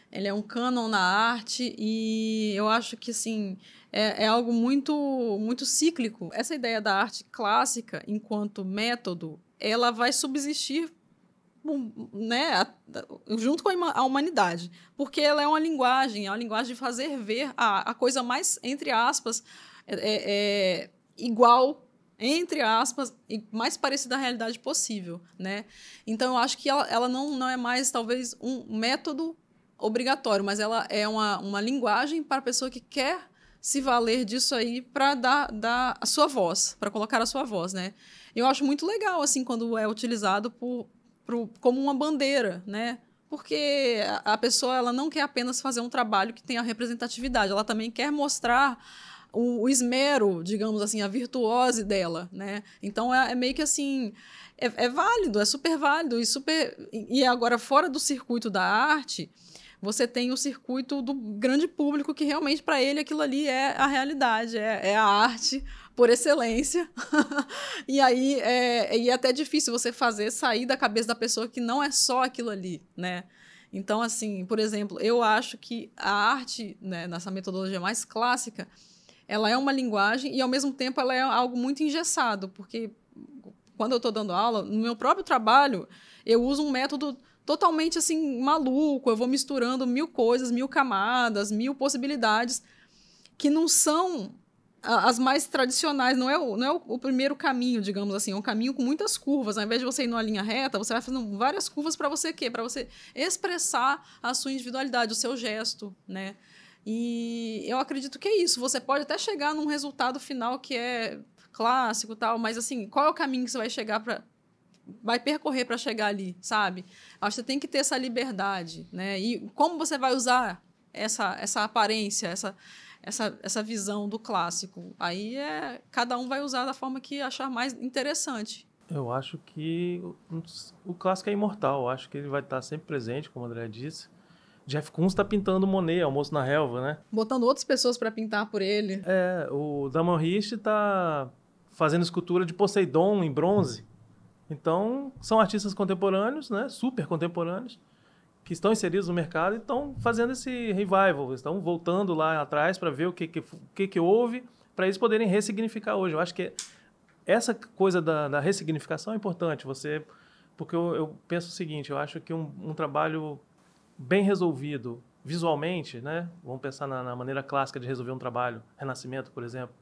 Speaker 3: Ele é um cânon na arte e eu acho que assim, é algo muito, muito cíclico. Essa ideia da arte clássica, enquanto método, ela vai subsistir, né, junto com a humanidade, porque ela é uma linguagem de fazer ver a coisa mais, entre aspas, igual, entre aspas, e mais parecida à realidade possível, né? Então, eu acho que ela não é mais, talvez, um método obrigatório, mas ela é uma linguagem para a pessoa que quer se valer disso aí para dar a sua voz, para colocar a sua voz, né? Eu acho muito legal, assim, quando é utilizado como uma bandeira, né? Porque a pessoa ela não quer apenas fazer um trabalho que tenha representatividade, ela também quer mostrar o esmero, digamos assim, a virtuose dela, né? Então, é meio que assim, é válido, é super válido. E agora, fora do circuito da arte, você tem o circuito do grande público, que realmente, para ele, aquilo ali é a realidade, é a arte por excelência. E aí, é até difícil você sair da cabeça da pessoa que não é só aquilo ali, né? Então, assim, por exemplo, eu acho que a arte, né, nessa metodologia mais clássica, ela é uma linguagem e, ao mesmo tempo, ela é algo muito engessado, porque quando eu estou dando aula, no meu próprio trabalho, eu uso um método totalmente assim maluco, eu vou misturando 1000 coisas, 1000 camadas, 1000 possibilidades, que não são as mais tradicionais, não é o primeiro caminho, digamos assim, é um caminho com muitas curvas. Ao invés de você ir numa linha reta, você vai fazendo várias curvas para você quê? Para você expressar a sua individualidade, o seu gesto, né? E eu acredito que é isso. Você pode até chegar num resultado final que é clássico e tal, mas assim, qual é o caminho que você vai percorrer para chegar ali, sabe? Acho que você tem que ter essa liberdade, né? E como você vai usar essa aparência, essa visão do clássico? Aí cada um vai usar da forma que achar mais interessante.
Speaker 4: Eu acho que o clássico é imortal. Eu acho que ele vai estar sempre presente, como o André disse. Jeff Koons está pintando Monet, Almoço na Relva, né?
Speaker 3: Botando outras pessoas para pintar por ele.
Speaker 4: O Damon Hirst está fazendo escultura de Poseidon em bronze. Então, são artistas contemporâneos, né? Super contemporâneos, que estão inseridos no mercado e estão fazendo esse revival, estão voltando lá atrás para ver o que houve, para eles poderem ressignificar hoje. Eu acho que essa coisa da ressignificação é importante, porque eu penso o seguinte, eu acho que um trabalho bem resolvido visualmente, né? Vamos pensar na maneira clássica de resolver um trabalho, Renascimento, por exemplo,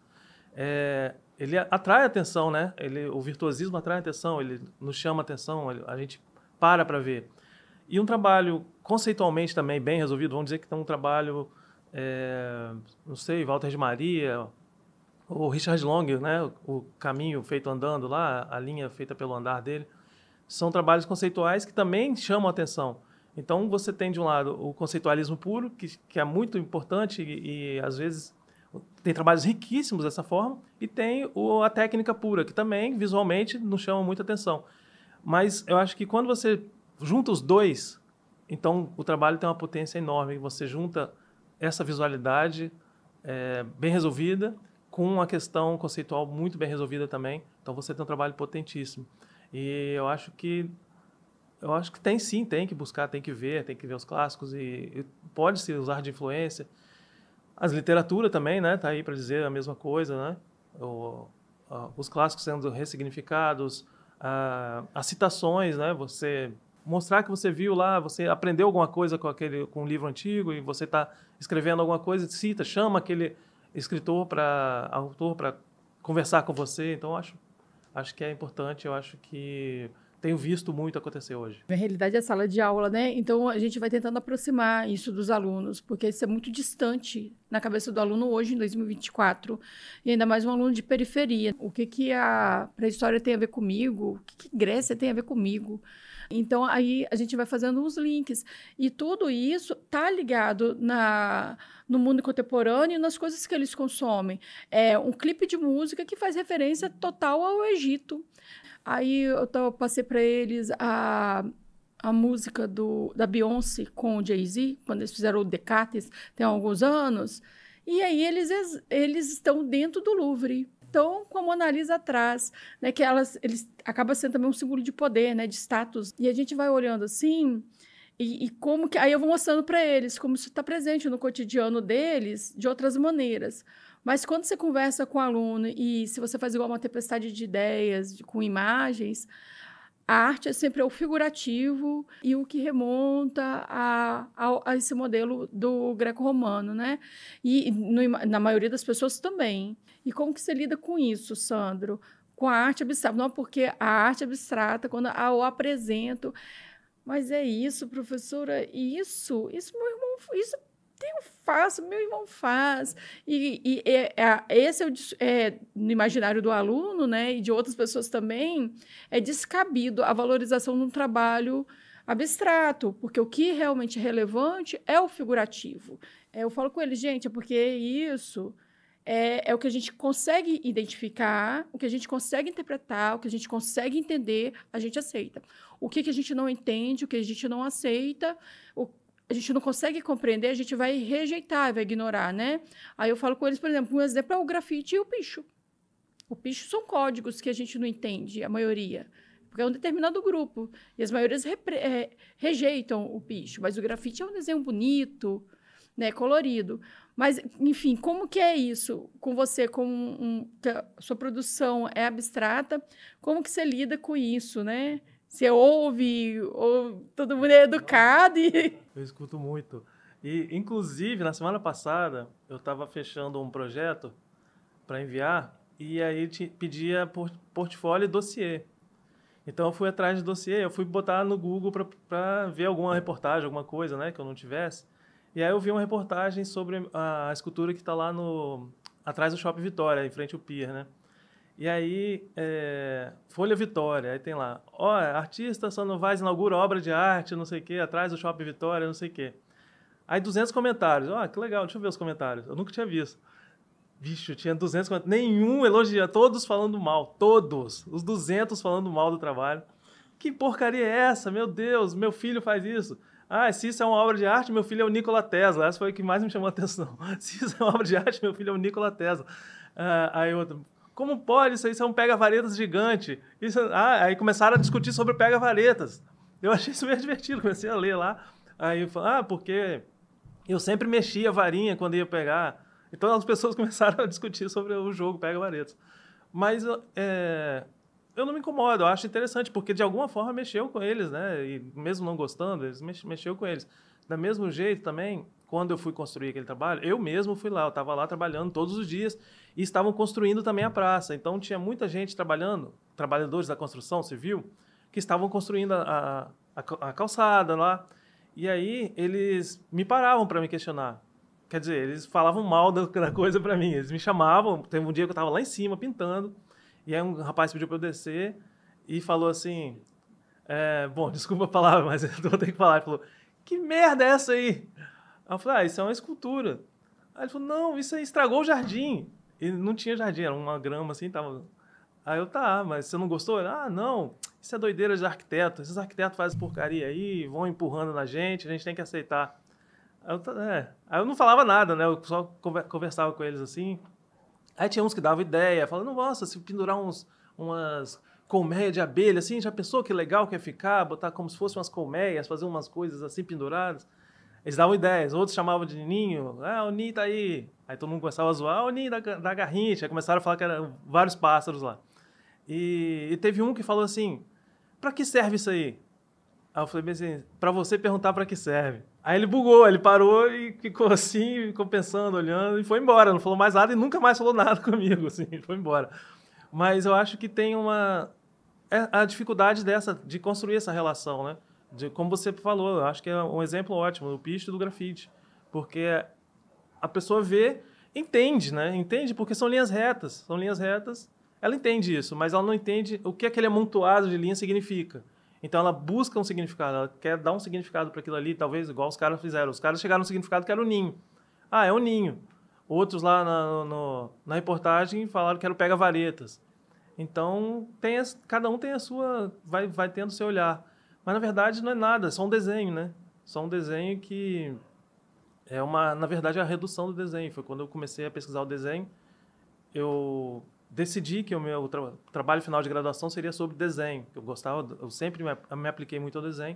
Speaker 4: ele atrai atenção, né? O virtuosismo atrai atenção, ele nos chama atenção, a gente para ver. E um trabalho conceitualmente também bem resolvido, vamos dizer que tem um trabalho, não sei, Walter de Maria, ou Richard Long, né? O caminho feito andando lá, a linha feita pelo andar dele, são trabalhos conceituais que também chamam atenção. Então, você tem, de um lado, o conceitualismo puro, que é muito importante e às vezes, tem trabalhos riquíssimos dessa forma, e tem a técnica pura, que também, visualmente, nos chama muita atenção. Mas eu acho que quando você junta os dois, então o trabalho tem uma potência enorme. Você junta essa visualidade bem resolvida com uma questão conceitual muito bem resolvida também. Então você tem um trabalho potentíssimo. E eu acho que tem que buscar, tem que ver os clássicos e pode-se usar de influência. As literaturas também, né? Tá aí para dizer a mesma coisa, né? Os clássicos sendo ressignificados, as citações, né? Você mostrar que você viu lá, você aprendeu alguma coisa com um livro antigo e você está escrevendo alguma coisa, cita, chama aquele autor para conversar com você. Então, acho que é importante, eu acho que tenho visto muito acontecer hoje.
Speaker 2: Na realidade, é sala de aula, né? Então, a gente vai tentando aproximar isso dos alunos, porque isso é muito distante na cabeça do aluno hoje, em 2024, e ainda mais um aluno de periferia. O que a pré-história tem a ver comigo? O que Grécia tem a ver comigo? Então, aí a gente vai fazendo os links. E tudo isso está ligado no mundo contemporâneo e nas coisas que eles consomem. É um clipe de música que faz referência total ao Egito. Aí eu passei para eles a música da Beyoncé com o Jay-Z, quando eles fizeram o Decates, tem alguns anos. E aí eles estão dentro do Louvre. Então, com a Mona Lisa atrás, né, que eles acaba sendo também um símbolo de poder, né, de status. E a gente vai olhando assim, e como que... Aí eu vou mostrando para eles como isso está presente no cotidiano deles de outras maneiras. Mas quando você conversa com o aluno e se você faz igual uma tempestade de ideias, com imagens, a arte é sempre o figurativo e o que remonta a esse modelo do greco-romano, né? E na maioria das pessoas também. E como que você lida com isso, Sandro? Com a arte abstrata? Não, porque a arte abstrata, quando eu apresento... Mas é isso, professora, isso meu irmão... Isso eu faço, meu irmão faz. Esse no imaginário do aluno, né, e de outras pessoas também, é descabido a valorização de um trabalho abstrato, porque o que realmente é relevante é o figurativo. Eu falo com eles, gente, é porque isso é o que a gente consegue identificar, o que a gente consegue interpretar, o que a gente consegue entender, a gente aceita. O que a gente não entende, o que a gente não aceita, a gente não consegue compreender, a gente vai rejeitar, vai ignorar, né? Aí eu falo com eles, por exemplo, um exemplo é o grafite e o picho. O picho são códigos que a gente não entende, a maioria, porque é um determinado grupo. E as maiorias rejeitam o picho, mas o grafite é um desenho bonito, né, colorido. Mas, enfim, como que é isso com você, que a sua produção é abstrata, como que você lida com isso, né? Você ouve, ou todo mundo é educado e...
Speaker 4: Eu escuto muito. E, inclusive, na semana passada, eu estava fechando um projeto para enviar, e aí pedia portfólio e dossiê. Então, eu fui atrás de dossiê, eu fui botar no Google para ver alguma reportagem, alguma coisa, né, que eu não tivesse. E aí eu vi uma reportagem sobre a escultura que está lá atrás do Shopping Vitória, em frente ao Pier, né? E aí, Folha Vitória, aí tem lá, artista São Novaes inaugura obra de arte, não sei o quê, atrás do Shopping Vitória, não sei o quê. Aí 200 comentários, que legal, deixa eu ver os comentários, eu nunca tinha visto. Bicho, tinha 200 comentários, nenhum elogia, todos falando mal, todos, os 200 falando mal do trabalho. Que porcaria é essa? Meu Deus, meu filho faz isso. Se isso é uma obra de arte, meu filho é o Nikola Tesla. Essa foi o que mais me chamou a atenção. Se isso é uma obra de arte, meu filho é o Nikola Tesla. Aí outro, como pode? Isso é um pega-varetas gigante. Aí começaram a discutir sobre pega-varetas. Eu achei isso meio divertido, comecei a ler lá. Aí eu falei, porque eu sempre mexia a varinha quando ia pegar. Então as pessoas começaram a discutir sobre o jogo pega-varetas. Mas eu não me incomodo, eu acho interessante, porque de alguma forma mexeu com eles, né? E mesmo não gostando, eles mexeu com eles. Da mesmo jeito também, quando eu fui construir aquele trabalho, eu mesmo fui lá, eu estava lá trabalhando todos os dias e estavam construindo também a praça. Então tinha muita gente trabalhando, trabalhadores da construção civil, que estavam construindo a calçada lá. E aí eles me paravam para me questionar. Quer dizer, eles falavam mal da coisa para mim, eles me chamavam, teve um dia que eu estava lá em cima pintando, e aí um rapaz pediu para eu descer e falou assim, bom, desculpa a palavra, mas eu vou ter que falar. Ele falou, que merda é essa aí? Aí eu falei, isso é uma escultura. Aí ele falou, não, isso aí estragou o jardim. E não tinha jardim, era uma grama assim, tava... Aí eu, mas você não gostou? Ele, não, isso é doideira de arquiteto. Esses arquitetos fazem porcaria aí, vão empurrando na gente, a gente tem que aceitar. Aí eu não falava nada, né? Eu só conversava com eles assim. Aí tinha uns que davam ideia, falando, nossa, se pendurar umas colmeias de abelha, assim, já pensou que legal que ia ficar? Botar como se fossem umas colmeias, fazer umas coisas assim penduradas. Eles davam ideias, outros chamavam de ninho, o ninho tá aí. Aí todo mundo começava a zoar, o ninho da garrincha. Aí começaram a falar que eram vários pássaros lá. E teve um que falou assim, pra que serve isso aí? Aí eu falei bem assim, pra você perguntar pra que serve. Aí ele bugou, ele parou e ficou assim, ficou pensando, olhando e foi embora. Não falou mais nada e nunca mais falou nada comigo, assim, ele foi embora. Mas eu acho que tem a dificuldade de construir essa relação, né? Como você falou, eu acho que é um exemplo ótimo, do picho e do grafite. Porque a pessoa entende, né? Entende porque são linhas retas. São linhas retas, ela entende isso, mas ela não entende o que aquele amontoado de linha significa. Então ela busca um significado, ela quer dar um significado para aquilo ali, talvez igual os caras fizeram. Os caras chegaram no significado que era o ninho. É um ninho. Outros lá na reportagem falaram que era o pega-varetas. Então, cada um tem a sua... Vai tendo o seu olhar. Mas, na verdade, não é nada, é só um desenho, né? Só um desenho que na verdade, a redução do desenho. Foi quando eu comecei a pesquisar o desenho, eu decidi que o meu trabalho final de graduação seria sobre desenho. Eu sempre me apliquei muito ao desenho.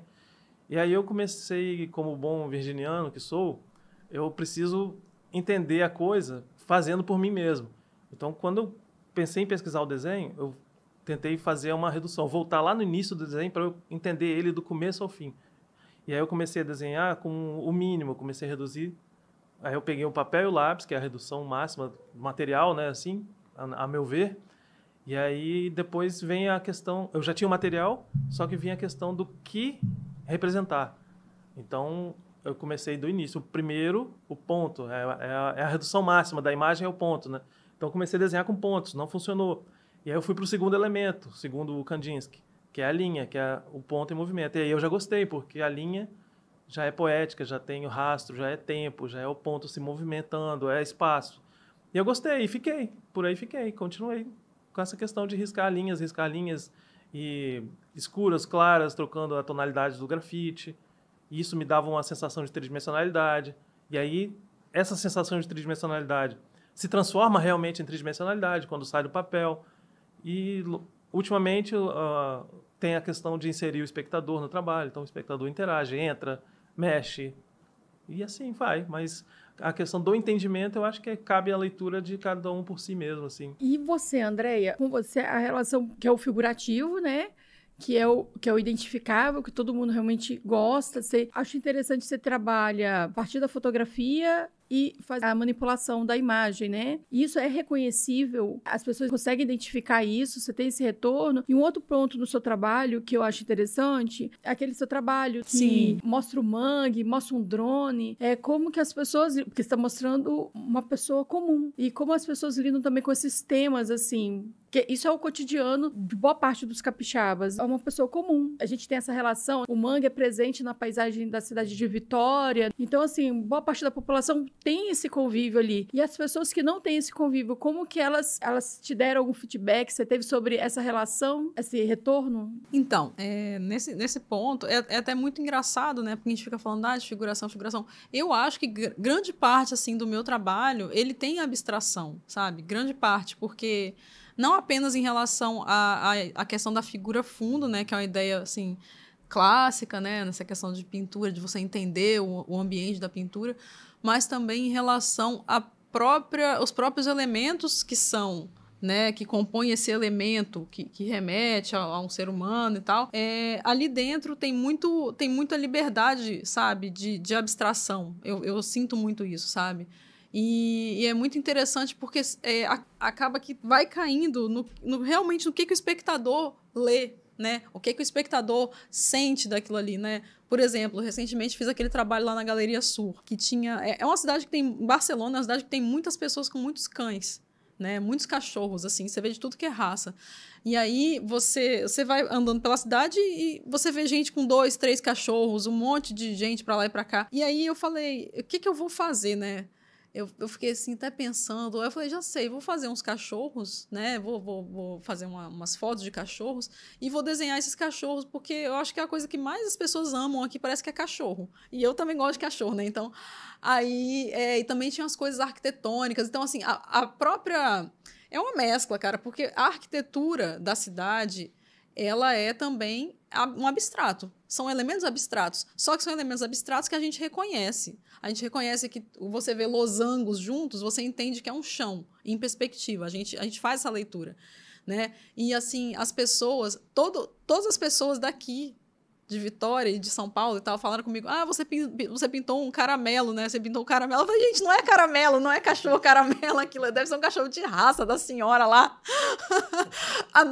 Speaker 4: E aí eu comecei, como bom virginiano que sou, eu preciso entender a coisa fazendo por mim mesmo. Então, quando eu pensei em pesquisar o desenho, eu tentei fazer uma redução, voltar lá no início do desenho para eu entender ele do começo ao fim. E aí eu comecei a desenhar com o mínimo, comecei a reduzir. Aí eu peguei o papel e o lápis, que é a redução máxima do material, né, assim, a meu ver. E aí depois vem a questão, eu já tinha o material, só que vinha a questão do que representar. Então eu comecei do início. O primeiro, o ponto, é a redução máxima da imagem, é o ponto, né? Então eu comecei a desenhar com pontos, não funcionou. E aí eu fui para o segundo elemento, segundo o Kandinsky, que é a linha, que é o ponto em movimento. E aí eu já gostei, porque a linha já é poética, já tem o rastro, já é tempo, já é o ponto se movimentando, é espaço. E eu gostei, e fiquei. Por aí fiquei, continuei com essa questão de riscar linhas e escuras, claras, trocando a tonalidade do grafite. E isso me dava uma sensação de tridimensionalidade. E aí, essa sensação de tridimensionalidade se transforma realmente em tridimensionalidade quando sai do papel. E, ultimamente, tem a questão de inserir o espectador no trabalho. Então, o espectador interage, entra, mexe, e assim vai. Mas a questão do entendimento, eu acho que cabe à leitura de cada um por si mesmo, assim.
Speaker 2: E você, Andréia, com você, a relação que é o figurativo, né? Que é o identificável, que todo mundo realmente gosta. Acho interessante você trabalha a partir da fotografia e faz a manipulação da imagem, né? Isso é reconhecível, as pessoas conseguem identificar isso, você tem esse retorno. E um outro ponto no seu trabalho que eu acho interessante é aquele seu trabalho que
Speaker 3: Sim.
Speaker 2: mostra o mangue, mostra um drone, como que as pessoas, porque você está mostrando uma pessoa comum, e como as pessoas lidam também com esses temas, assim, que isso é o cotidiano de boa parte dos capixabas, é uma pessoa comum. A gente tem essa relação, o mangue é presente na paisagem da cidade de Vitória, então, assim, boa parte da população tem esse convívio ali. E as pessoas que não têm esse convívio, como que elas te deram algum feedback? Você teve sobre essa relação, esse retorno?
Speaker 3: Então, nesse ponto, é até muito engraçado, né? Porque a gente fica falando de figuração. Eu acho que grande parte, assim, do meu trabalho, ele tem abstração, sabe? Grande parte, porque não apenas em relação à questão da figura fundo, né? Que é uma ideia, assim, clássica, né? Nessa questão de pintura, de você entender o ambiente da pintura, mas também em relação aos próprios elementos que são, né, que compõem esse elemento que remete a um ser humano e tal. Ali dentro tem muita liberdade, sabe, de abstração. Eu sinto muito isso, sabe? E é muito interessante porque acaba que vai caindo realmente no que o espectador lê, né? O que o espectador sente daquilo ali, né? Por exemplo, recentemente fiz aquele trabalho lá na Galeria Sur, que tinha... É uma cidade que tem... Barcelona é uma cidade que tem muitas pessoas com muitos cães, né? Muitos cachorros, assim. Você vê de tudo que é raça. E aí, você vai andando pela cidade e você vê gente com 2, 3 cachorros, um monte de gente pra lá e pra cá. E aí, eu falei, o que eu vou fazer, né? Eu fiquei assim, até pensando. Eu falei, já sei, vou fazer uns cachorros, né? Vou fazer umas fotos de cachorros e vou desenhar esses cachorros, porque eu acho que é a coisa que mais as pessoas amam aqui, parece que é cachorro. E eu também gosto de cachorro, né? Então, aí... e também tinha as coisas arquitetônicas. Então, assim, a própria... É uma mescla, cara, porque a arquitetura da cidade, ela é também um abstrato. São elementos abstratos. Só que são elementos abstratos que a gente reconhece. A gente reconhece que você vê losangos juntos, você entende que é um chão, em perspectiva. A gente faz essa leitura, né? E, assim, as pessoas... Todas as pessoas daqui, de Vitória e de São Paulo e tal, falaram comigo, você pintou um caramelo, né? Você pintou um caramelo. Eu falei, gente, não é caramelo, não é cachorro caramelo aquilo, deve ser um cachorro de raça da senhora lá. A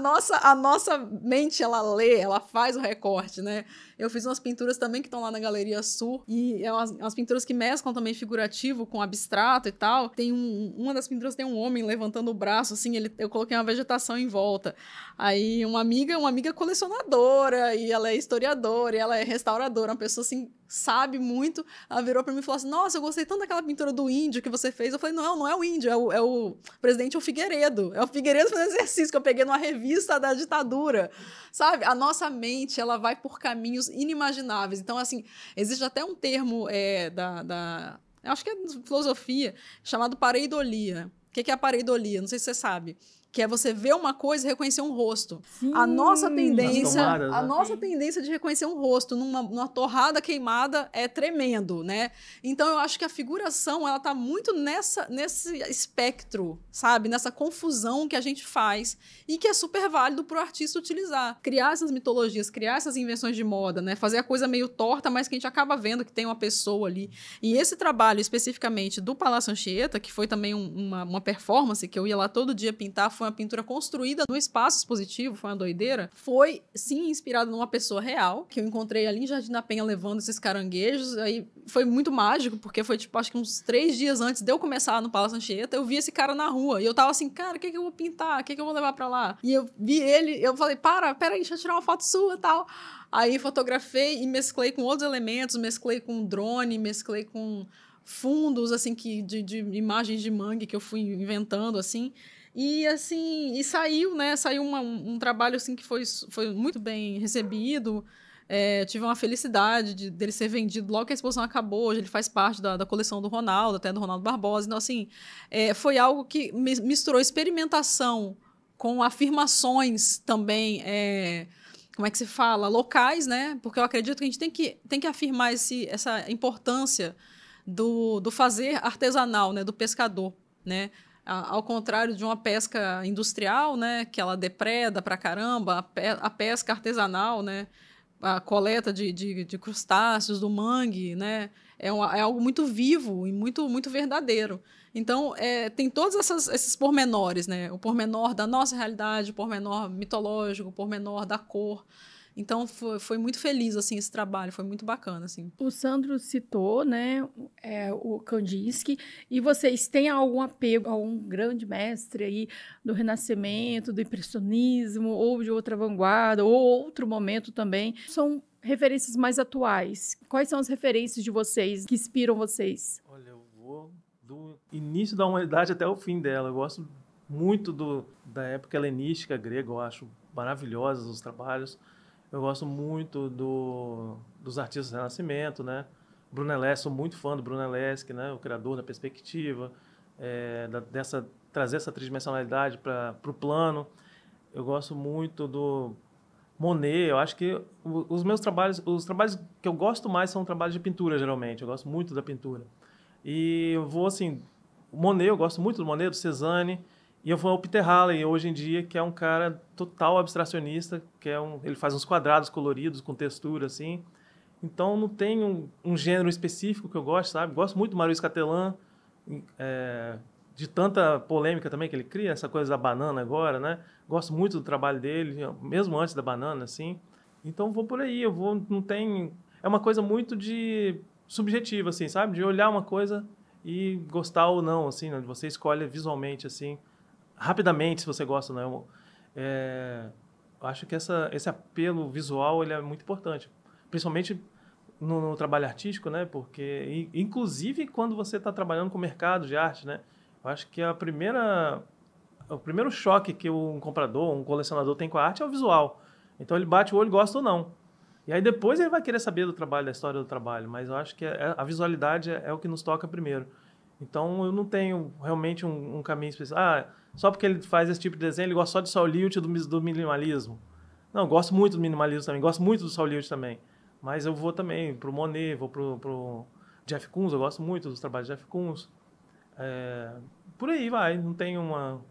Speaker 3: nossa mente, ela lê, ela faz o recorte, né? Eu fiz umas pinturas também que estão lá na Galeria Sul, e é umas pinturas que mesclam também figurativo com abstrato e tal. Tem uma das pinturas tem um homem levantando o braço, assim, eu coloquei uma vegetação em volta. Aí uma amiga colecionadora, e ela é historiadora, e ela é restauradora, uma pessoa, assim, sabe muito. Ela virou pra mim e falou assim, nossa, eu gostei tanto daquela pintura do índio que você fez. Eu falei, não é o índio, é o presidente, é o Figueiredo. É o Figueiredo fazendo exercício que eu peguei numa revista da ditadura, sabe? A nossa mente, ela vai por caminhos inimagináveis. Então, assim, existe até um termo eu acho que é filosofia, chamado pareidolia. O que é a pareidolia? Não sei se você sabe. Que é você ver uma coisa e reconhecer um rosto.
Speaker 2: Sim.
Speaker 3: A nossa tendência,
Speaker 4: tomadas,
Speaker 3: a
Speaker 4: né?
Speaker 3: nossa tendência de reconhecer um rosto numa torrada queimada é tremendo, né? Então, eu acho que a figuração, ela tá muito nesse espectro, sabe? Nessa confusão que a gente faz e que é super válido pro artista utilizar. Criar essas mitologias, criar essas invenções de moda, né? Fazer a coisa meio torta, mas que a gente acaba vendo que tem uma pessoa ali. E esse trabalho, especificamente do Palácio Anchieta, que foi também uma performance, que eu ia lá todo dia pintar, foi uma pintura construída no espaço expositivo, foi uma doideira. Foi, sim, inspirada numa pessoa real, que eu encontrei ali em Jardim da Penha levando esses caranguejos. Aí foi muito mágico, porque foi, tipo, acho que uns 3 dias antes de eu começar no Palácio Anchieta, eu vi esse cara na rua. E eu tava assim, cara, o que eu vou pintar? O que eu vou levar pra lá? E eu vi ele, eu falei, peraí, deixa eu tirar uma foto sua e tal. Aí fotografei e mesclei com outros elementos, mesclei com drone, mesclei com fundos assim de imagens de mangue que eu fui inventando assim. E assim, saiu, né? Saiu um trabalho assim que foi muito bem recebido. Tive uma felicidade dele ser vendido logo que a exposição acabou. Hoje ele faz parte da coleção do Ronaldo, até do Ronaldo Barbosa. Então, assim, foi algo que misturou experimentação com afirmações também, como é que se fala? Locais, né? Porque eu acredito que a gente tem que afirmar essa importância do fazer artesanal, né? Do pescador, né? Ao contrário de uma pesca industrial, né? Que ela depreda pra caramba, a pesca artesanal, né? A coleta de crustáceos, do mangue, né? É algo muito vivo e muito, muito verdadeiro. Então, tem todos esses pormenores, né? O pormenor da nossa realidade, o pormenor mitológico, o pormenor da cor. Então, foi muito feliz, assim, esse trabalho, foi muito bacana, assim.
Speaker 2: O Sandro citou, né, o Kandinsky, e vocês têm algum apego a um grande mestre aí do Renascimento, do Impressionismo, ou de outra vanguarda, ou outro momento também? São referências mais atuais. Quais são as referências de vocês, que inspiram vocês?
Speaker 4: Olha, eu vou do início da humanidade até o fim dela. Eu gosto muito da época helenística grega, eu acho maravilhosos os trabalhos. Eu gosto muito dos artistas do Renascimento, né? Brunelleschi, sou muito fã do Brunelleschi, né? O criador da perspectiva, trazer essa tridimensionalidade para o plano. Eu gosto muito do Monet. Eu acho que os trabalhos que eu gosto mais são trabalhos de pintura, geralmente. Eu gosto muito da pintura. E eu vou, assim, o Monet, eu gosto muito do Monet, do Cézanne. E eu vou ao Peter Halley, hoje em dia, que é um cara total abstracionista, ele faz uns quadrados coloridos, com textura, assim. Então, não tem um gênero específico que eu gosto, sabe? Gosto muito do Maurice Cattelan, de tanta polêmica também que ele cria, essa coisa da banana agora, né? Gosto muito do trabalho dele, mesmo antes da banana, assim. Então, vou por aí, é uma coisa muito subjetiva, assim, sabe? De olhar uma coisa e gostar ou não, assim, né? Você escolhe visualmente, assim, rapidamente, se você gosta, né? Eu acho que esse apelo visual ele é muito importante, principalmente no trabalho artístico, né? Porque, inclusive, quando você está trabalhando com o mercado de arte, né? Eu acho que o primeiro choque que um comprador, um colecionador tem com a arte é o visual. Então, ele bate o olho, gosta ou não. E aí, depois, ele vai querer saber do trabalho, da história do trabalho. Mas eu acho que a visualidade é o que nos toca primeiro. Então, eu não tenho realmente um caminho específico. Só porque ele faz esse tipo de desenho, ele gosta só de Saul Leucht do minimalismo. Não, eu gosto muito do minimalismo também, gosto muito do Saul Leucht também. Mas eu vou também pro Monet, vou pro Jeff Koons, eu gosto muito dos trabalhos de Jeff Koons. Por aí vai, não tem uma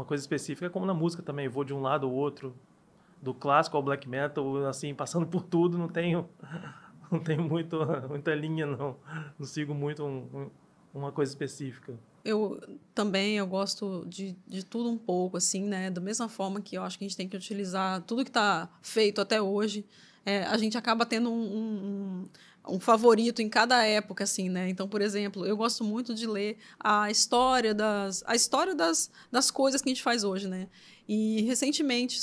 Speaker 4: coisa específica, como na música também, eu vou de um lado ao outro, do clássico ao black metal, assim, passando por tudo, não tenho muita linha, não sigo muito uma coisa específica.
Speaker 3: Eu gosto de tudo um pouco, assim, né? Da mesma forma que eu acho que a gente tem que utilizar tudo que está feito até hoje, a gente acaba tendo um favorito em cada época, assim, né? Então, por exemplo, eu gosto muito de ler a história das coisas que a gente faz hoje, né? E recentemente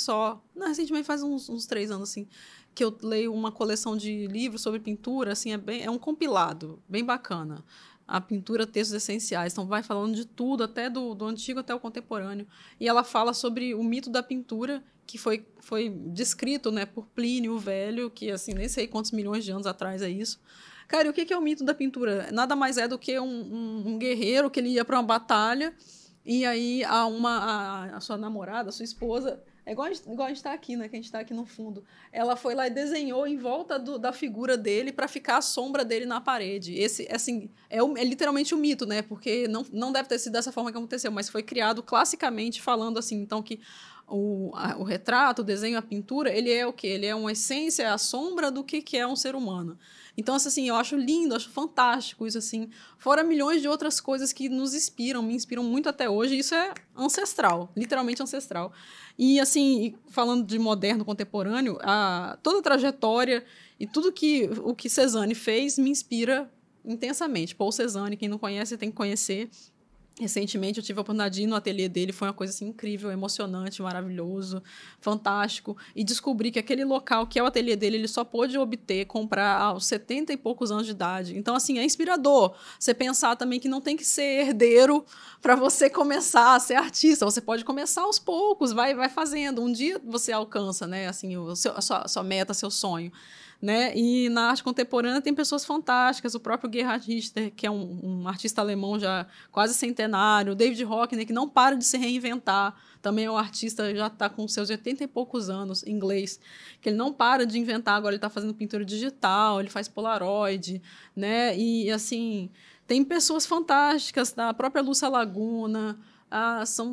Speaker 3: faz uns 3 anos, assim, que eu leio uma coleção de livros sobre pintura, assim, é um compilado bem bacana. A pintura, textos essenciais. Então, vai falando de tudo, até do antigo até o contemporâneo. E ela fala sobre o mito da pintura, que foi descrito, né, por Plínio o Velho, que, assim, nem sei quantos milhões de anos atrás é isso. Cara, e o que é o mito da pintura? Nada mais é do que um guerreiro que ele ia para uma batalha e aí a sua namorada, a sua esposa... É igual a gente está aqui, né? Que a gente está aqui no fundo. Ela foi lá e desenhou em volta da figura dele para ficar a sombra dele na parede. Esse, assim, é literalmente um mito, né? Porque não deve ter sido dessa forma que aconteceu, mas foi criado classicamente falando assim. Então, que o retrato, o desenho, a pintura, ele é o quê? Ele é uma essência, é a sombra do que é um ser humano. Então, assim, eu acho lindo, acho fantástico isso, assim. Fora milhões de outras coisas que me inspiram muito até hoje. Isso é ancestral, literalmente ancestral. E, assim, falando de moderno, contemporâneo, toda a trajetória e tudo o que Cézanne fez me inspira intensamente. Paul Cézanne, quem não conhece, tem que conhecer. Recentemente eu tive a oportunidade de ir no ateliê dele, foi uma coisa assim, incrível, emocionante, maravilhoso, fantástico. E descobri que aquele local, que é o ateliê dele, ele só pôde comprar aos 70 e poucos anos de idade. Então, assim, é inspirador você pensar também que não tem que ser herdeiro para você começar a ser artista. Você pode começar aos poucos, vai fazendo. Um dia você alcança, né, assim, a sua meta, seu sonho. Né? E na arte contemporânea tem pessoas fantásticas, o próprio Gerhard Richter, que é um artista alemão já quase centenário, o David Hockney, que não para de se reinventar, também é um artista, já está com seus 80 e poucos anos, inglês, que ele não para de inventar, agora ele está fazendo pintura digital, ele faz Polaroid, né? E assim, tem pessoas fantásticas, da própria Lúcia Laguna.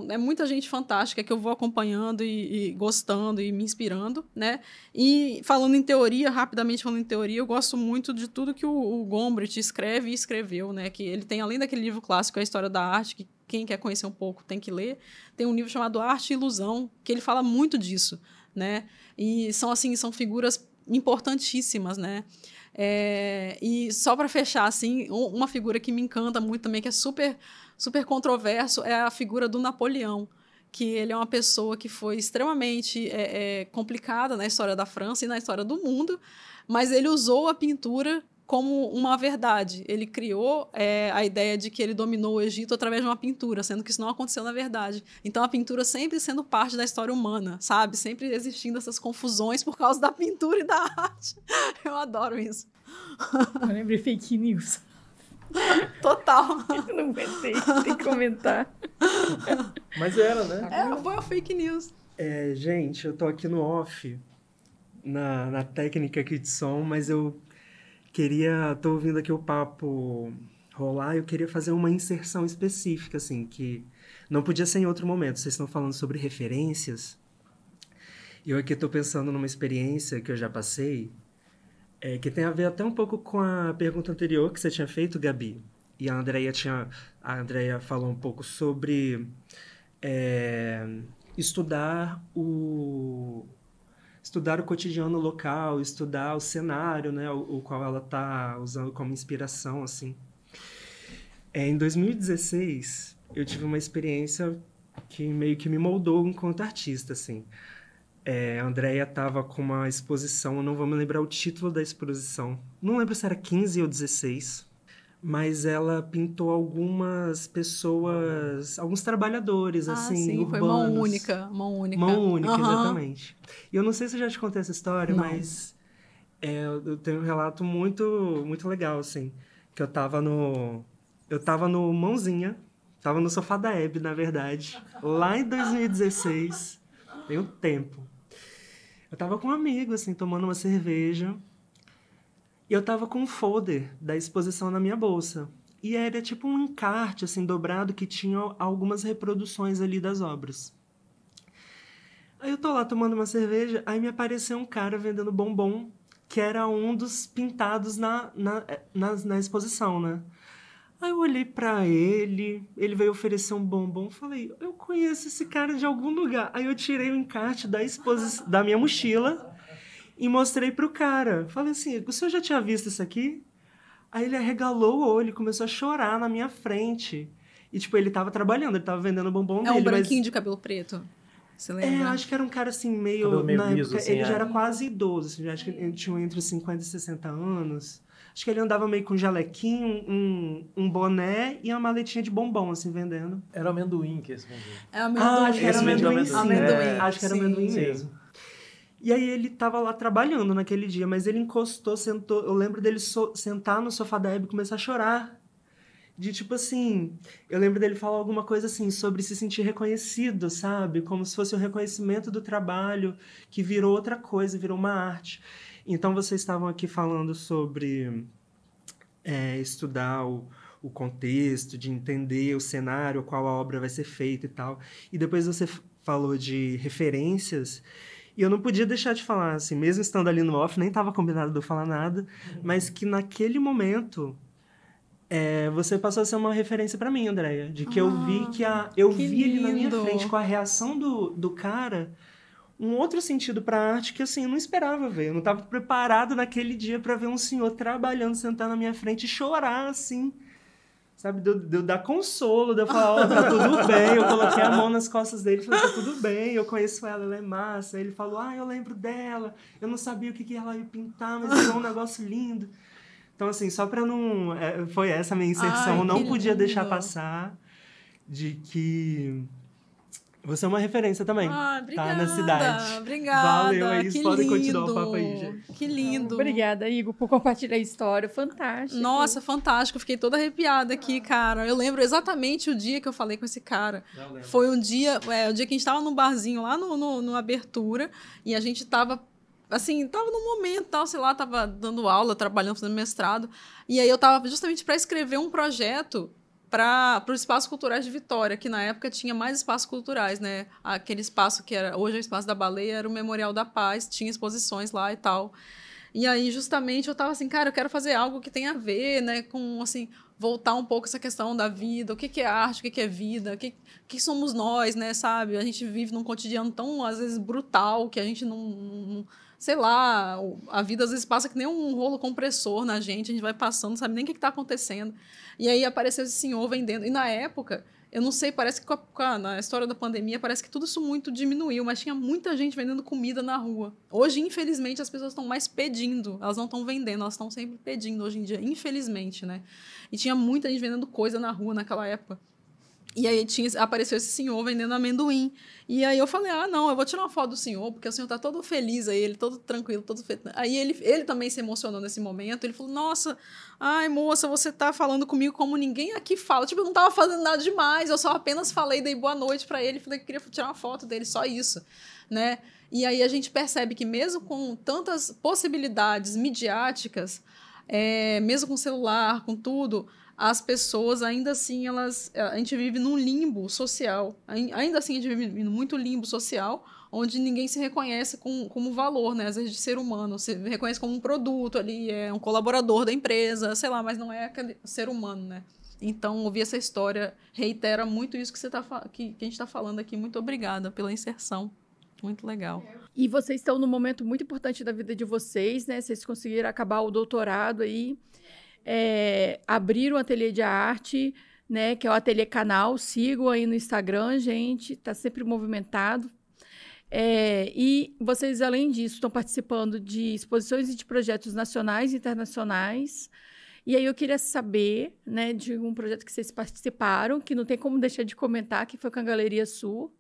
Speaker 3: É muita gente fantástica que eu vou acompanhando e gostando e me inspirando, né? E falando em teoria, rapidamente falando em teoria, eu gosto muito de tudo que o Gombrich escreve e escreveu, né? Que ele tem, além daquele livro clássico, A História da Arte, que quem quer conhecer um pouco tem que ler, tem um livro chamado Arte e Ilusão, que ele fala muito disso, né? E são figuras importantíssimas, né? E só para fechar, assim, uma figura que me encanta muito também, que é super controverso, é a figura do Napoleão, que ele é uma pessoa que foi extremamente complicada na história da França e na história do mundo, mas ele usou a pintura como uma verdade. Ele criou a ideia de que ele dominou o Egito através de uma pintura, sendo que isso não aconteceu na verdade. Então, a pintura sempre sendo parte da história humana, sabe? Sempre existindo essas confusões por causa da pintura e da arte. Eu adoro isso.
Speaker 2: Eu lembrei fake news.
Speaker 3: Total.
Speaker 2: Eu não aguentei, tem que comentar.
Speaker 4: Mas era, né?
Speaker 3: Foi uma fake news.
Speaker 1: Gente, eu tô aqui no off, na técnica aqui de som, mas tô ouvindo aqui o papo rolar, eu queria fazer uma inserção específica, assim, que não podia ser em outro momento. Vocês estão falando sobre referências, e eu aqui tô pensando numa experiência que eu já passei, que tem a ver até um pouco com a pergunta anterior que você tinha feito, Gabi. E a Andrea falou um pouco sobre estudar o cotidiano local, estudar o cenário, né, o qual ela está usando como inspiração, assim. Em 2016, eu tive uma experiência que meio que me moldou enquanto artista, assim. A Andrea estava com uma exposição, eu não vou me lembrar o título da exposição. Não lembro se era 15 ou 16, mas ela pintou algumas pessoas, alguns trabaladores, assim,
Speaker 3: sim,
Speaker 1: urbanos.
Speaker 3: foi mão única.
Speaker 1: Mão única, exatamente. E eu não sei se eu já te contei essa história,
Speaker 3: não.
Speaker 1: Mas eu tenho um relato muito, muito legal, assim, que eu tava no Mãozinha, tava no Sofá da Hebe, na verdade, lá em 2016, tem um tempo. Eu tava com um amigo, assim, tomando uma cerveja. E eu tava com um folder da exposição na minha bolsa. E era tipo um encarte, assim, dobrado, que tinha algumas reproduções ali das obras. Aí eu tô lá tomando uma cerveja, aí me apareceu um cara vendendo bombom, que era um dos pintados na exposição, né? Aí eu olhei pra ele veio oferecer um bombom, falei, eu conheço esse cara de algum lugar. Aí eu tirei o encarte da minha mochila e mostrei pro cara. Falei assim, o senhor já tinha visto isso aqui? Aí ele arregalou o olho e começou a chorar na minha frente. E, tipo, ele tava trabalhando, ele tava vendendo o bombom dele.
Speaker 3: É um branquinho de cabelo preto, você lembra?
Speaker 1: Acho que era um cara, assim, meio
Speaker 4: liso,
Speaker 1: época,
Speaker 4: assim,
Speaker 1: ele já era quase idoso, assim, acho que ele tinha entre 50 e 60 anos. Acho que ele andava meio com um jalequinho, um boné e uma maletinha de bombom, assim, vendendo.
Speaker 4: Era amendoim que esse vendia.
Speaker 1: Acho que era amendoim, sim. Acho que era amendoim
Speaker 4: sim.
Speaker 1: mesmo. E aí ele tava lá trabalhando naquele dia, mas ele encostou, sentou... Eu lembro dele sentar no sofá da Hebe e começar a chorar. De tipo assim... Eu lembro dele falar alguma coisa assim, sobre se sentir reconhecido, sabe? Como se fosse um reconhecimento do trabalho, que virou outra coisa, virou uma arte. Então, vocês estavam aqui falando sobre estudar o contexto, de entender o cenário, qual a obra vai ser feita e tal. E depois você falou de referências... E eu não podia deixar de falar, assim, mesmo estando ali no off, nem estava combinado de eu falar nada, mas que naquele momento você passou a ser uma referência para mim, Andrea, de que eu vi vi ali na minha frente, com a reação do cara, um outro sentido para a arte que, assim, eu não esperava ver. Eu não estava preparado naquele dia para ver um senhor trabalhando, sentar na minha frente e chorar, assim, sabe, de eu dar consolo, de eu falar, ó, tá tudo bem, eu coloquei a mão nas costas dele e falei, tá tudo bem, eu conheço ela é massa. Aí ele falou, eu lembro dela, eu não sabia o que ela ia pintar, mas virou um negócio lindo. Então, assim, só pra não... foi essa a minha inserção, eu não podia deixar passar de que... Você é uma referência também,
Speaker 3: obrigada,
Speaker 1: tá? Na cidade.
Speaker 3: Obrigada.
Speaker 1: Valeu, é isso. Podem continuar o papo aí, gente.
Speaker 3: Que lindo.
Speaker 2: Obrigada, Igor, por compartilhar a história. Fantástico.
Speaker 3: Nossa, fantástico. Fiquei toda arrepiada aqui, cara. Eu lembro exatamente o dia que eu falei com esse cara. Foi um dia, o dia que a gente tava no barzinho lá no Abertura, e a gente tava... Assim, tava num momento, tal, sei lá, tava dando aula, trabalhando, fazendo mestrado. E aí eu tava justamente para escrever um projeto para os espaços culturais de Vitória, que na época tinha mais espaços culturais, né? Aquele espaço que era hoje é o Espaço da Baleia, era o Memorial da Paz, tinha exposições lá e tal. E aí, justamente, eu tava assim, cara, eu quero fazer algo que tenha a ver, né, com, assim, voltar um pouco essa questão da vida, o que é arte, o que é vida, o que somos nós, né, sabe? A gente vive num cotidiano tão, às vezes, brutal, que a gente não sei lá, a vida às vezes passa que nem um rolo compressor na gente, a gente vai passando, não sabe nem o que está acontecendo. E aí apareceu esse senhor vendendo. E na época, eu não sei, parece que na história da pandemia, parece que tudo isso muito diminuiu, mas tinha muita gente vendendo comida na rua. Hoje, infelizmente, as pessoas estão mais pedindo, elas não estão vendendo, elas estão sempre pedindo hoje em dia, infelizmente, né? E tinha muita gente vendendo coisa na rua naquela época. E aí apareceu esse senhor vendendo amendoim. E aí eu falei, não, eu vou tirar uma foto do senhor, porque o senhor tá todo feliz aí, ele todo tranquilo, todo feliz. Aí ele também se emocionou nesse momento. Ele falou, nossa, ai, moça, você tá falando comigo como ninguém aqui fala. Tipo, eu não tava fazendo nada demais, eu só apenas falei, dei boa noite pra ele, falei que queria tirar uma foto dele, só isso, né? E aí a gente percebe que mesmo com tantas possibilidades midiáticas, mesmo com celular, com tudo... as pessoas, ainda assim, a gente vive num limbo social. Ainda assim, a gente vive muito limbo social, onde ninguém se reconhece como valor, né? Às vezes, de ser humano. Se reconhece como um produto ali, um colaborador da empresa, sei lá, mas não é aquele ser humano, né? Então, ouvir essa história reitera muito isso que a gente está falando aqui. Muito obrigada pela inserção. Muito legal.
Speaker 2: E vocês estão num momento muito importante da vida de vocês, né? Vocês conseguiram acabar o doutorado aí. Abrir um ateliê de arte, né, que é o Ateliê Canal. Sigam aí no Instagram, gente, tá sempre movimentado. E vocês, além disso, estão participando de exposições e de projetos nacionais e internacionais. E aí eu queria saber, né, de um projeto que vocês participaram, que não tem como deixar de comentar, que foi com a Galeria Sul,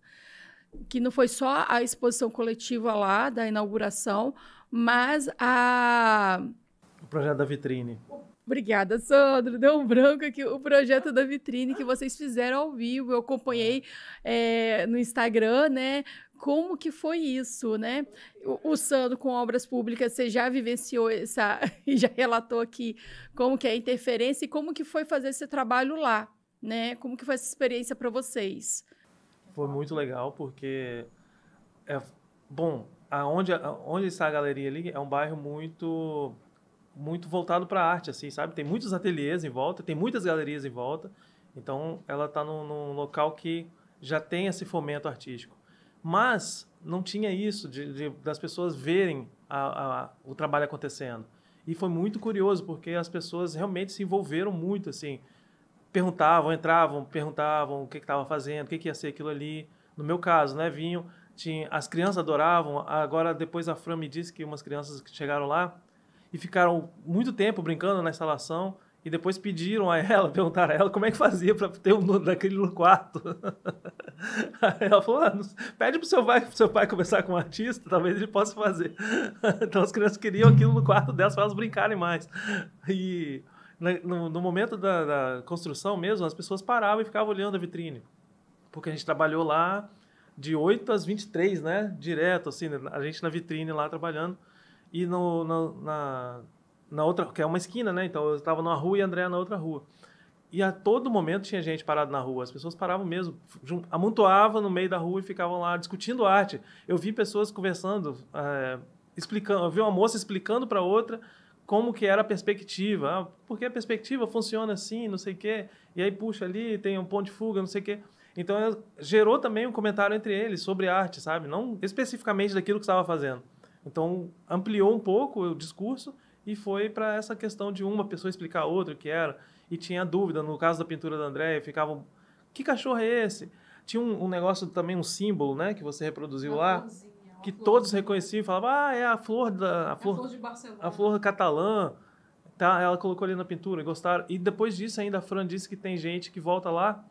Speaker 2: que não foi só a exposição coletiva lá, da inauguração, mas
Speaker 4: o projeto da vitrine.
Speaker 2: Obrigada, Sandro. Deu um branco aqui. O projeto da vitrine que vocês fizeram ao vivo. Eu acompanhei no Instagram, né? Como que foi isso, né? O Sandro, com obras públicas, você já vivenciou essa... e já relatou aqui como que é a interferência e como que foi fazer esse trabalho lá, né? Como que foi essa experiência para vocês?
Speaker 4: Foi muito legal, porque... onde está a galeria ali é um bairro muito voltado para a arte, assim, sabe? Tem muitos ateliês em volta, tem muitas galerias em volta, então ela está num local que já tem esse fomento artístico. Mas não tinha isso das pessoas verem o trabalho acontecendo. E foi muito curioso, porque as pessoas realmente se envolveram muito, assim, entravam, perguntavam o que estava fazendo, o que ia ser aquilo ali. No meu caso, né, as crianças adoravam. Agora, depois a Fran me disse que umas crianças que chegaram lá e ficaram muito tempo brincando na instalação e depois perguntaram a ela como é que fazia para ter daquele no quarto. Aí ela falou, pede pro seu pai conversar com um artista, talvez ele possa fazer. Então as crianças queriam aquilo no quarto delas para elas brincarem mais. E no momento da construção mesmo, as pessoas paravam e ficavam olhando a vitrine, porque a gente trabalhou lá de 8 às 23, né? Direto, assim, a gente na vitrine lá trabalhando. E na outra, que é uma esquina, né? Então eu estava numa rua e a Andréa na outra rua. E a todo momento tinha gente parada na rua. As pessoas paravam mesmo, amontoavam no meio da rua e ficavam lá discutindo arte. Eu vi pessoas conversando, explicando. Eu vi uma moça explicando para outra como que era a perspectiva. Porque a perspectiva funciona assim, não sei o quê. E aí, puxa, ali tem um ponto de fuga, não sei o quê. Então gerou também um comentário entre eles sobre arte, sabe? Não especificamente daquilo que estava fazendo. Então, ampliou um pouco o discurso e foi para essa questão de uma pessoa explicar a outra o que era. e tinha dúvida. No caso da pintura da Andréia, ficavam, que cachorro é esse? Tinha um negócio também, um símbolo, né, que você reproduziu lá, que todos reconheciam e falavam, é a flor
Speaker 3: de Barcelona.
Speaker 4: A flor catalã, tá? Ela colocou ali na pintura e gostaram. E depois disso ainda a Fran disse que tem gente que volta lá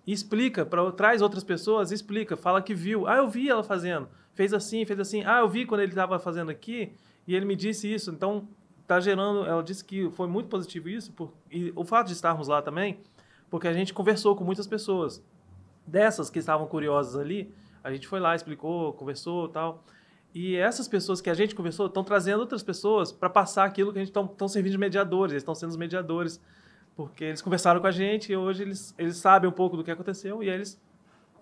Speaker 4: e explica, traz outras pessoas, explica, fala que viu. Eu vi ela fazendo, fez assim. Eu vi quando ele estava fazendo aqui e ele me disse isso. Então, tá gerando, ela disse que foi muito positivo isso, e o fato de estarmos lá também, porque a gente conversou com muitas pessoas. Dessas que estavam curiosas ali, a gente foi lá, explicou, conversou e tal. E essas pessoas que a gente conversou estão trazendo outras pessoas para passar aquilo que a gente estão servindo de mediadores, eles estão sendo os mediadores, porque eles conversaram com a gente e hoje eles sabem um pouco do que aconteceu e aí eles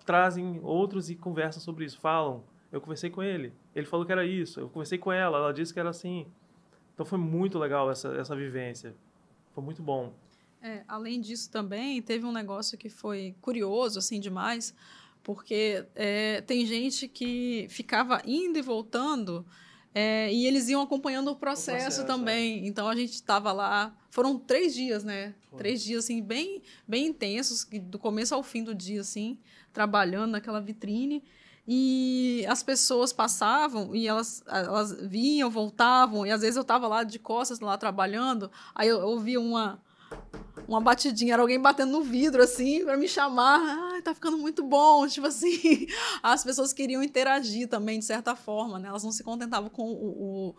Speaker 4: trazem outros e conversam sobre isso, falam, eu conversei com ele falou que era isso, eu conversei com ela disse que era assim. Então foi muito legal essa vivência, foi muito bom.
Speaker 3: Além disso também, teve um negócio que foi curioso, assim, demais, porque tem gente que ficava indo e voltando e eles iam acompanhando o processo também. Então, a gente estava lá... Foram 3 dias, né? Foi. 3 dias, assim, bem, bem intensos, do começo ao fim do dia, assim, trabalhando naquela vitrine. E as pessoas passavam e elas vinham, voltavam. E, às vezes, eu estava lá de costas, lá trabalhando. Aí, eu ouvia uma batidinha, era alguém batendo no vidro, assim, para me chamar. Tá ficando muito bom. Tipo assim, as pessoas queriam interagir também, de certa forma, né? Elas não se contentavam com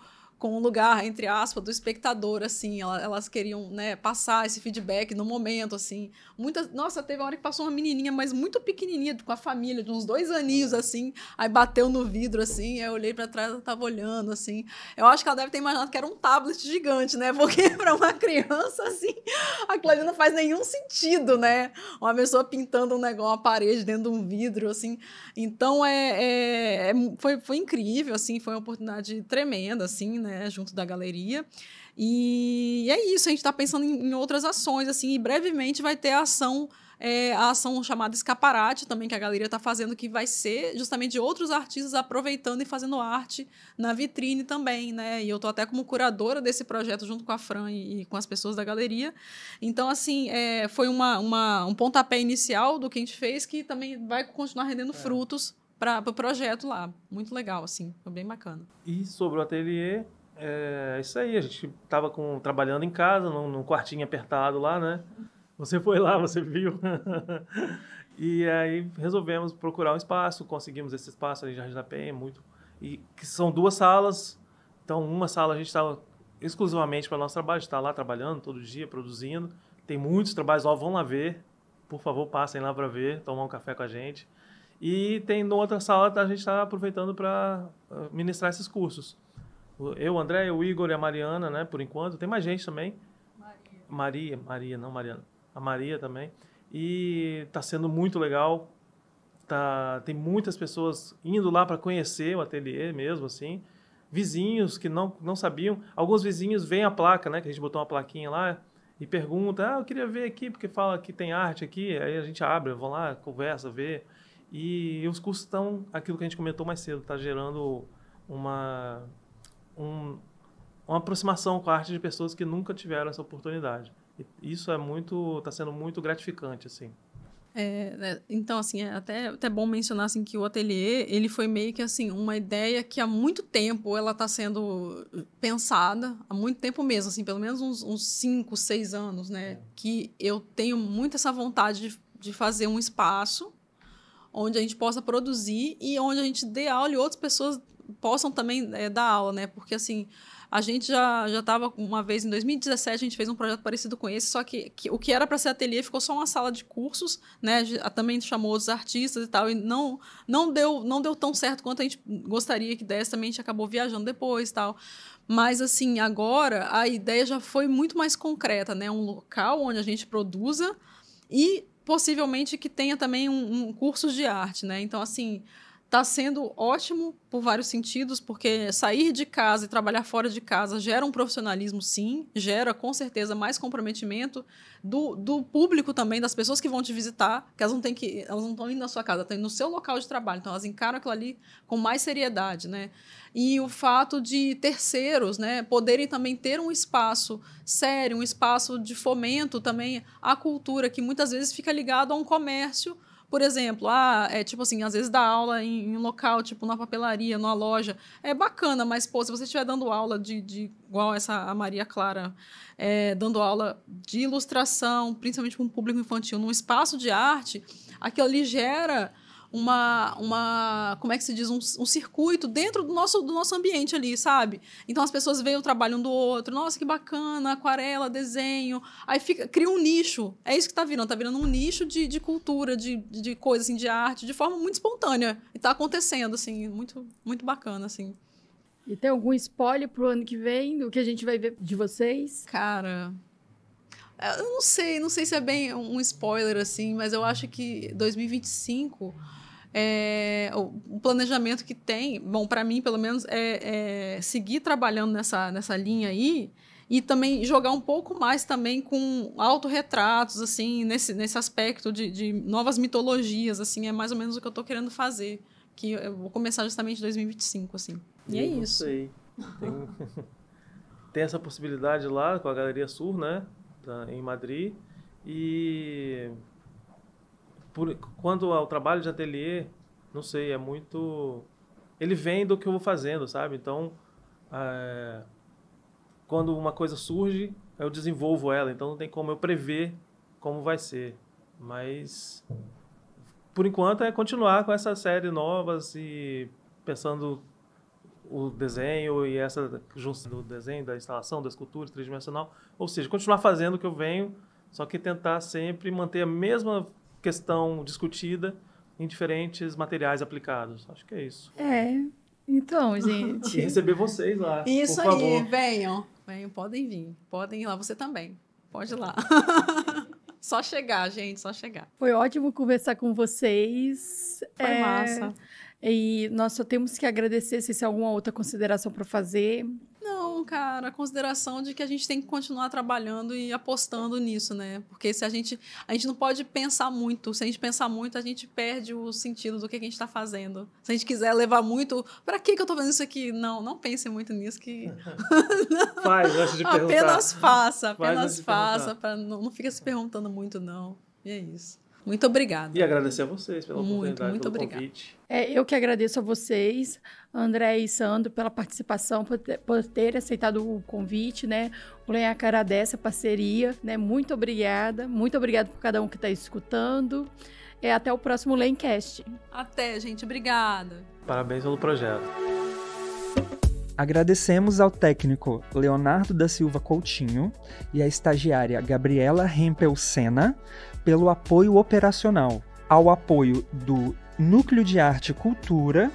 Speaker 3: o lugar, entre aspas, do espectador, assim. Elas queriam, né, passar esse feedback no momento, assim. Nossa, teve uma hora que passou uma menininha, mas muito pequenininha, com a família, de uns 2 aninhos, assim. Aí bateu no vidro, assim, aí eu olhei para trás, ela tava olhando, assim. Eu acho que ela deve ter imaginado que era um tablet gigante, né? Porque para uma criança, assim, aquilo ali não faz nenhum sentido, né? Uma pessoa pintando um negócio, uma parede dentro de um vidro, assim. Então, foi incrível, assim, foi uma oportunidade tremenda, assim, né? Junto da galeria. E é isso, a gente está pensando em outras ações, assim, e brevemente vai ter a ação chamada Escaparate também, que a galeria está fazendo, que vai ser justamente de outros artistas aproveitando e fazendo arte na vitrine também, né? E eu estou até como curadora desse projeto junto com a Fran e com as pessoas da galeria. Então, assim, foi um pontapé inicial do que a gente fez, que também vai continuar rendendo frutos para o projeto lá. Muito legal, assim, foi bem bacana.
Speaker 4: E sobre o ateliê, isso aí, a gente estava trabalhando em casa, num quartinho apertado lá, né? Você foi lá, você viu. E aí resolvemos procurar um espaço, conseguimos esse espaço ali em Jardim da Penha, e que são 2 salas. Então, uma sala a gente estava exclusivamente para o nosso trabalho, a gente está lá trabalhando todo dia, produzindo. Tem muitos trabalhos novos, vão lá ver. Por favor, passem lá para ver, tomar um café com a gente. E tem na outra sala, a gente está aproveitando para ministrar esses cursos. Eu, o André, o Igor e a Mariana, né, por enquanto. Tem mais gente também. Maria, não Mariana. A Maria também. E está sendo muito legal. Tem muitas pessoas indo lá para conhecer o ateliê mesmo, assim. Vizinhos que não sabiam. Alguns vizinhos veem a placa, né, que a gente botou uma plaquinha lá, e perguntam, eu queria ver aqui, porque fala que tem arte aqui. Aí a gente abre, vão lá, conversa, vê. E os cursos estão, aquilo que a gente comentou mais cedo, está gerando uma aproximação com a arte de pessoas que nunca tiveram essa oportunidade. E isso está sendo muito gratificante, assim.
Speaker 3: Então, assim, é até bom mencionar assim, que o ateliê, ele foi meio que assim, uma ideia que há muito tempo ela está sendo pensada, há muito tempo mesmo, assim, pelo menos uns 5, 6 anos, né? Que eu tenho muito essa vontade de fazer um espaço onde a gente possa produzir e onde a gente dê aula e outras pessoas possam também dar aula, né? Porque, assim, a gente já estava uma vez, em 2017, a gente fez um projeto parecido com esse, só que o que era para ser ateliê ficou só uma sala de cursos, né? Também chamou outros artistas e tal, e não deu tão certo quanto a gente gostaria que desse, também a gente acabou viajando depois e tal. Mas, assim, agora a ideia já foi muito mais concreta, né? Um local onde a gente produza e possivelmente que tenha também um curso de arte, né? Então, assim, Está sendo ótimo por vários sentidos, porque sair de casa e trabalhar fora de casa gera um profissionalismo, sim, gera com certeza mais comprometimento do público também, das pessoas que vão te visitar, que elas não estão indo na sua casa, estão indo no seu local de trabalho, então elas encaram aquilo ali com mais seriedade, né? E o fato de terceiros, né, poderem também ter um espaço sério, um espaço de fomento também à cultura, que muitas vezes fica ligado a um comércio. Por exemplo, tipo assim, às vezes dar aula em um local, tipo na papelaria, numa loja, é bacana, mas, pô, se você estiver dando aula igual a Maria Clara, dando aula de ilustração, principalmente para um público infantil, num espaço de arte, aquilo ali gera como é que se diz, um circuito dentro do nosso ambiente ali, sabe? Então as pessoas veem o trabalho um do outro, nossa, que bacana, aquarela, desenho, aí cria um nicho, é isso que tá virando um nicho de cultura, de coisa, assim, de arte, de forma muito espontânea, e tá acontecendo, assim, muito, muito bacana, assim.
Speaker 2: E tem algum spoiler pro ano que vem, do que a gente vai ver de vocês?
Speaker 3: Cara, eu não sei se é bem um spoiler, assim, mas eu acho que 2025... o planejamento que tem, bom, para mim, pelo menos, é seguir trabalhando nessa linha aí e também jogar um pouco mais também com autorretratos, assim, nesse aspecto de novas mitologias, assim, é mais ou menos o que eu estou querendo fazer, que eu vou começar justamente em 2025, assim. E é isso.
Speaker 4: Sei. Tem essa possibilidade lá com a Galeria Sur, né, em Madrid, e... quando ao trabalho de ateliê, não sei, é muito... Ele vem do que eu vou fazendo, sabe? Então, quando uma coisa surge, eu desenvolvo ela. Então, não tem como eu prever como vai ser. Mas, por enquanto, é continuar com essa série novas e pensando o desenho e essa junção do desenho, da instalação, da escultura tridimensional. Ou seja, continuar fazendo o que eu venho, só que tentar sempre manter a mesma questão discutida em diferentes materiais aplicados. Acho que é isso.
Speaker 2: Então, gente...
Speaker 4: E receber vocês lá,
Speaker 3: isso
Speaker 4: por favor.
Speaker 3: aí, venham, podem vir. Podem ir lá, você também. Pode ir lá. Só chegar, gente, só chegar.
Speaker 2: Foi ótimo conversar com vocês.
Speaker 3: Foi massa.
Speaker 2: E nós só temos que agradecer, se tem alguma outra consideração para fazer.
Speaker 3: Não, cara, a consideração de que a gente tem que continuar trabalhando e apostando nisso, né? Porque se a gente não pode pensar muito. Se a gente pensar muito, a gente perde o sentido do que a gente está fazendo. Se a gente quiser levar muito, para que eu tô fazendo isso aqui? Não pense muito nisso que...
Speaker 4: Faz, antes de perguntar.
Speaker 3: Apenas faça, não fica se perguntando muito, não. E é isso. Muito obrigada.
Speaker 4: E agradecer a vocês pela oportunidade,
Speaker 3: muito
Speaker 4: pelo
Speaker 3: obrigada.
Speaker 4: convite.
Speaker 2: Eu que agradeço a vocês, André e Sandro, pela participação, por ter aceitado o convite, né? O Len agradece a parceria, né? Muito obrigada por cada um que está escutando. Até o próximo Lencast.
Speaker 3: Até, gente. Obrigada.
Speaker 4: Parabéns pelo projeto.
Speaker 1: Agradecemos ao técnico Leonardo da Silva Coutinho e à estagiária Gabriela Rempel Sena pelo apoio operacional, ao apoio do Núcleo de Arte e Cultura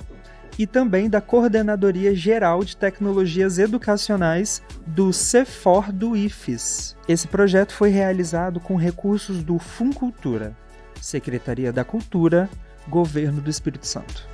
Speaker 1: e também da Coordenadoria Geral de Tecnologias Educacionais do CEFOR do IFES. Esse projeto foi realizado com recursos do FUNCultura, Secretaria da Cultura, Governo do Espírito Santo.